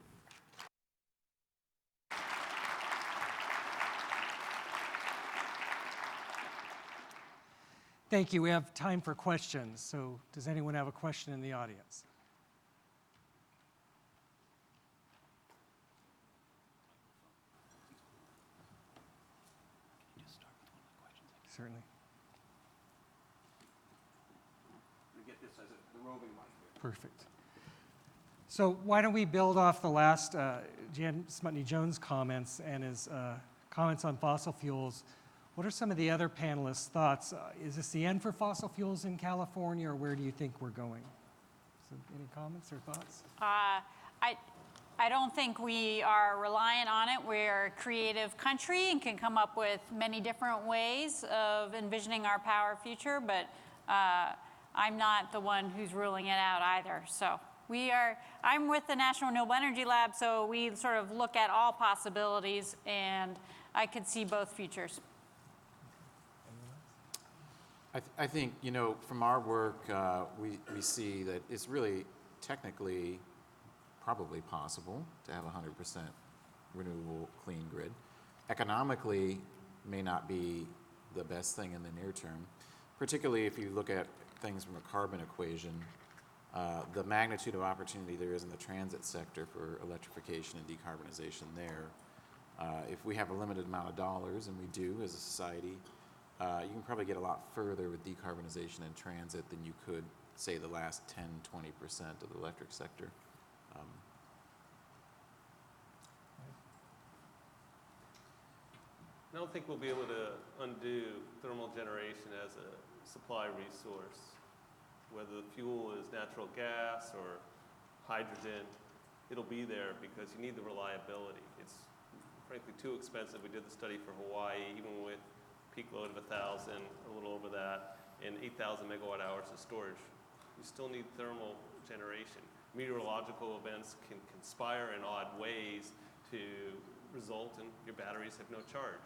Thank you. We have time for questions. So does anyone have a question in the audience? Certainly. Perfect. So why don't we build off the last Jan Smutny-Jones comments and his comments on fossil fuels. What are some of the other panelists' thoughts? Is this the end for fossil fuels in California, or where do you think we're going? So any comments or thoughts? I don't think we are reliant on it. We're a creative country and can come up with many different ways of envisioning our power future, but I'm not the one who's ruling it out either. So I'm with the National Renewable Energy Lab, so we sort of look at all possibilities, and I could see both futures. I think, you know, from our work, we see that it's really technically probably possible to have a 100% renewable clean grid. Economically, may not be the best thing in the near term, particularly if you look at things from a carbon equation. The magnitude of opportunity there is in the transit sector for electrification and decarbonization there. If we have a limited amount of dollars, and we do as a society, you can probably get a lot further with decarbonization and transit than you could, say, the last 10, 20% of the electric sector. I don't think we'll be able to undo thermal generation as a supply resource. Whether the fuel is natural gas or hydrogen, it'll be there because you need the reliability. It's frankly too expensive. We did the study for Hawaii, even with peak load of 1,000, a little over that, and 8,000 megawatt hours of storage. You still need thermal generation. Meteorological events can conspire in odd ways to result in your batteries have no charge.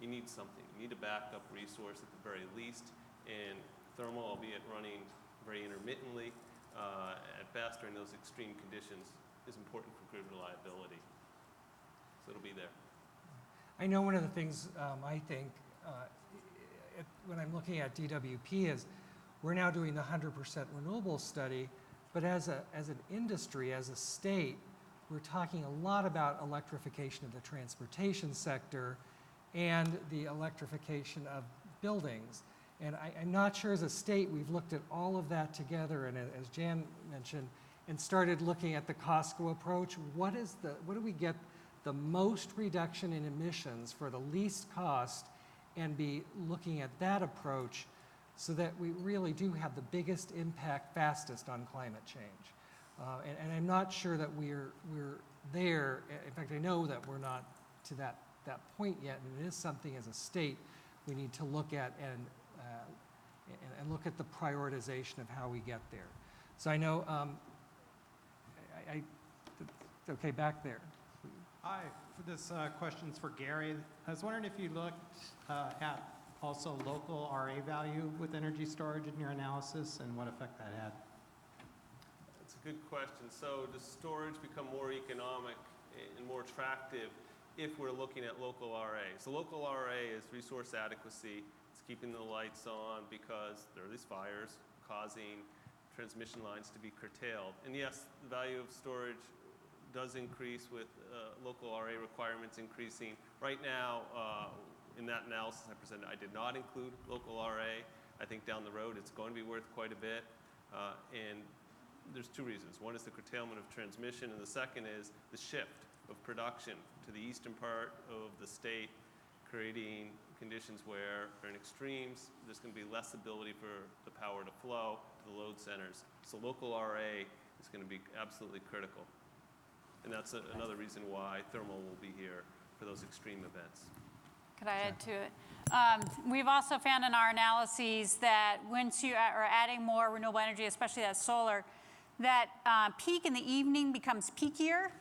You need something. You need a backup resource at the very least, and thermal, albeit running very intermittently at best during those extreme conditions, is important for grid reliability. So it'll be there. I know one of the things I think when I'm looking at DWP is we're now doing the 100% renewable study, but as an industry, as a state, we're talking a lot about electrification of the transportation sector and the electrification of buildings. And I'm not sure as a state we've looked at all of that together, and as Jan mentioned, and started looking at the Costco approach. What do we get the most reduction in emissions for the least cost, and be looking at that approach so that we really do have the biggest impact fastest on climate change. And I'm not sure that we're there. In fact, I know that we're not to that point yet, and it is something as a state we need to look at and look at the prioritization of how we get there. So I know, okay, back there. Hi, this question's for Gary. I was wondering if you looked at also local RA value with energy storage in your analysis and what effect that had. That's a good question. So does storage become more economic and more attractive if we're looking at local RA? So local RA is resource adequacy. It's keeping the lights on because there are these fires causing transmission lines to be curtailed. And yes, the value of storage does increase with local RA requirements increasing. Right now, in that analysis I presented, I did not include local RA. I think down the road it's going to be worth quite a bit. And there's two reasons. One is the curtailment of transmission, and the second is the shift of production to the eastern part of the state, creating conditions where during extremes there's going to be less ability for the power to flow to the load centers. So local RA is going to be absolutely critical. And that's another reason why thermal will be here for those extreme events. Could I add to it? We've also found in our analyses that once you are adding more renewable energy, especially that solar, that peak in the evening becomes peakier.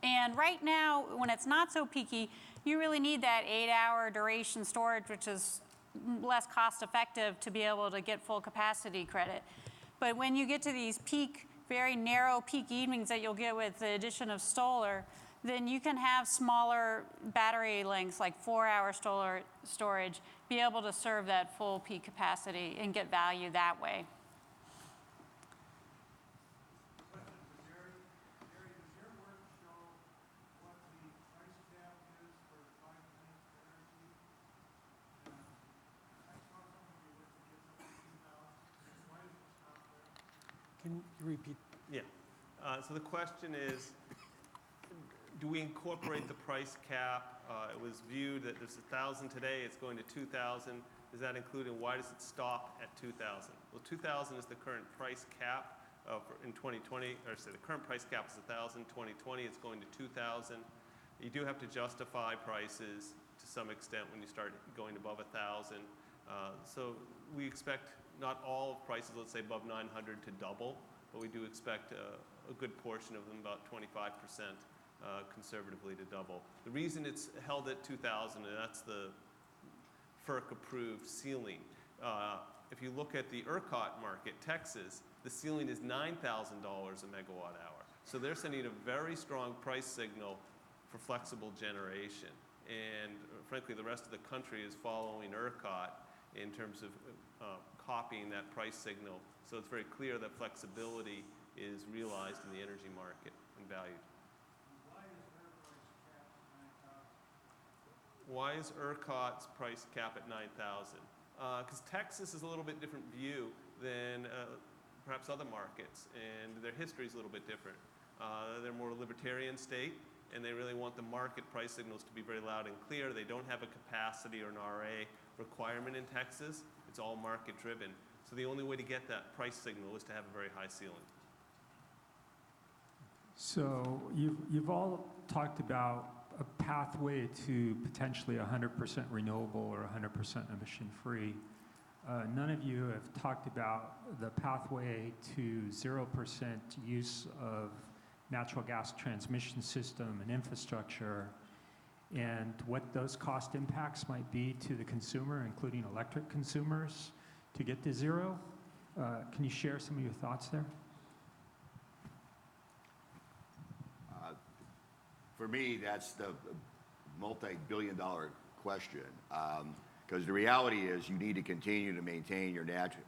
And right now, when it's not so peaky, you really need that 8-hour duration storage, which is less cost effective to be able to get full capacity credit. But when you get to these peak, very narrow peak evenings that you'll get with the addition of solar, then you can have smaller battery lengths, like 4-hour storage, be able to serve that full peak capacity and get value that way. Can you repeat? Yeah. So the question is, do we incorporate the price cap? It was viewed that there's 1,000 today, it's going to 2,000. Is that included? Why does it stop at 2,000? Well, 2,000 is the current price cap in 2020, or say the current price cap is 1,000. 2020, it's going to 2,000. You do have to justify prices to some extent when you start going above 1,000. So we expect not all prices, let's say above 900, to double, but we do expect a good portion of them, about 25%, conservatively to double. The reason it's held at 2,000, and that's the FERC-approved ceiling. If you look at the ERCOT market, Texas, the ceiling is $9,000 a megawatt hour. So they're sending a very strong price signal for flexible generation. And frankly, the rest of the country is following ERCOT in terms of copying that price signal. So it's very clear that flexibility is realized in the energy market and valued. Why is ERCOT's price cap at 9,000? Because Texas is a little bit different view than perhaps other markets, and their history is a little bit different. They're more a libertarian state, and they really want the market price signals to be very loud and clear. They don't have a capacity or an RA requirement in Texas. It's all market driven. So the only way to get that price signal is to have a very high ceiling. So you've all talked about a pathway to potentially 100% renewable or 100% emission free. None of you have talked about the pathway to 0% use of natural gas transmission system and infrastructure, and what those cost impacts might be to the consumer, including electric consumers, to get to zero. Can you share some of your thoughts there? For me, that's the multi-billion-dollar question, because the reality is you need to continue to maintain your natural.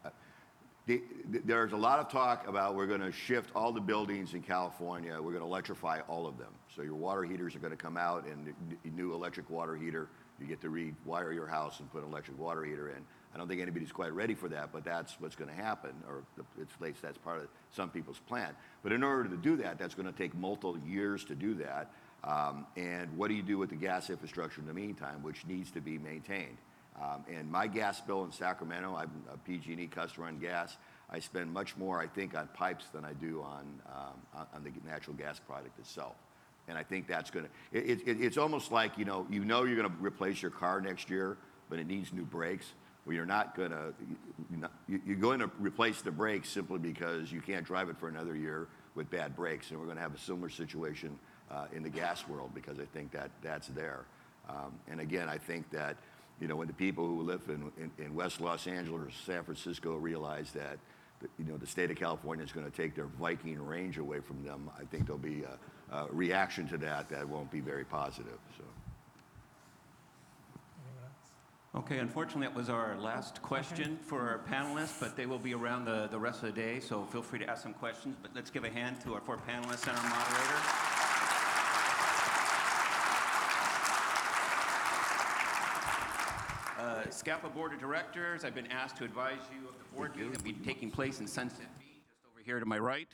There's a lot of talk about we're going to shift all the buildings in California. We're going to electrify all of them. So your water heaters are going to come out, and the new electric water heater, you get to rewire your house and put an electric water heater in. I don't think anybody's quite ready for that, but that's what's going to happen, or at least that's part of some people's plan. But in order to do that, that's going to take multiple years to do that. And what do you do with the gas infrastructure in the meantime, which needs to be maintained? And my gas bill in Sacramento, I'm a PG&E customer on gas. I spend much more, I think, on pipes than I do on the natural gas product itself. And I think that's going to, it's almost like, you're going to replace your car next year, but it needs new brakes. Well, you're going to replace the brakes simply because you can't drive it for another year with bad brakes. And we're going to have a similar situation in the gas world, because I think that's there. And again, I think that, when the people who live in West Los Angeles or San Francisco realize that, the state of California is going to take their Viking range away from them, I think there'll be a reaction to that won't be very positive. So. Okay, unfortunately, that was our last question for our panelists, but they will be around the rest of the day, so feel free to ask some questions. But let's give a hand to our 4 panelists and our moderator. SCPPA Board of Directors, I've been asked to advise you of the board meeting that will be taking place in Sunset Beach, just over here to my right.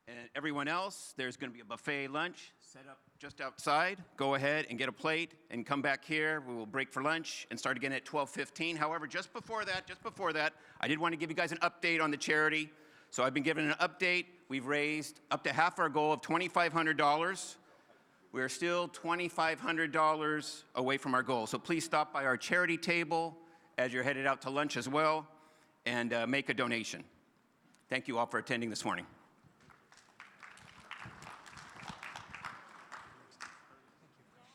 And everyone else, there's going to be a buffet lunch set up just outside. Go ahead and get a plate and come back here. We will break for lunch and start again at 12:15. However, just before that, I did want to give you guys an update on the charity. So I've been given an update. We've raised up to half our goal of $2,500. We're still $2,500 away from our goal. So please stop by our charity table as you're headed out to lunch as well and make a donation. Thank you all for attending this morning.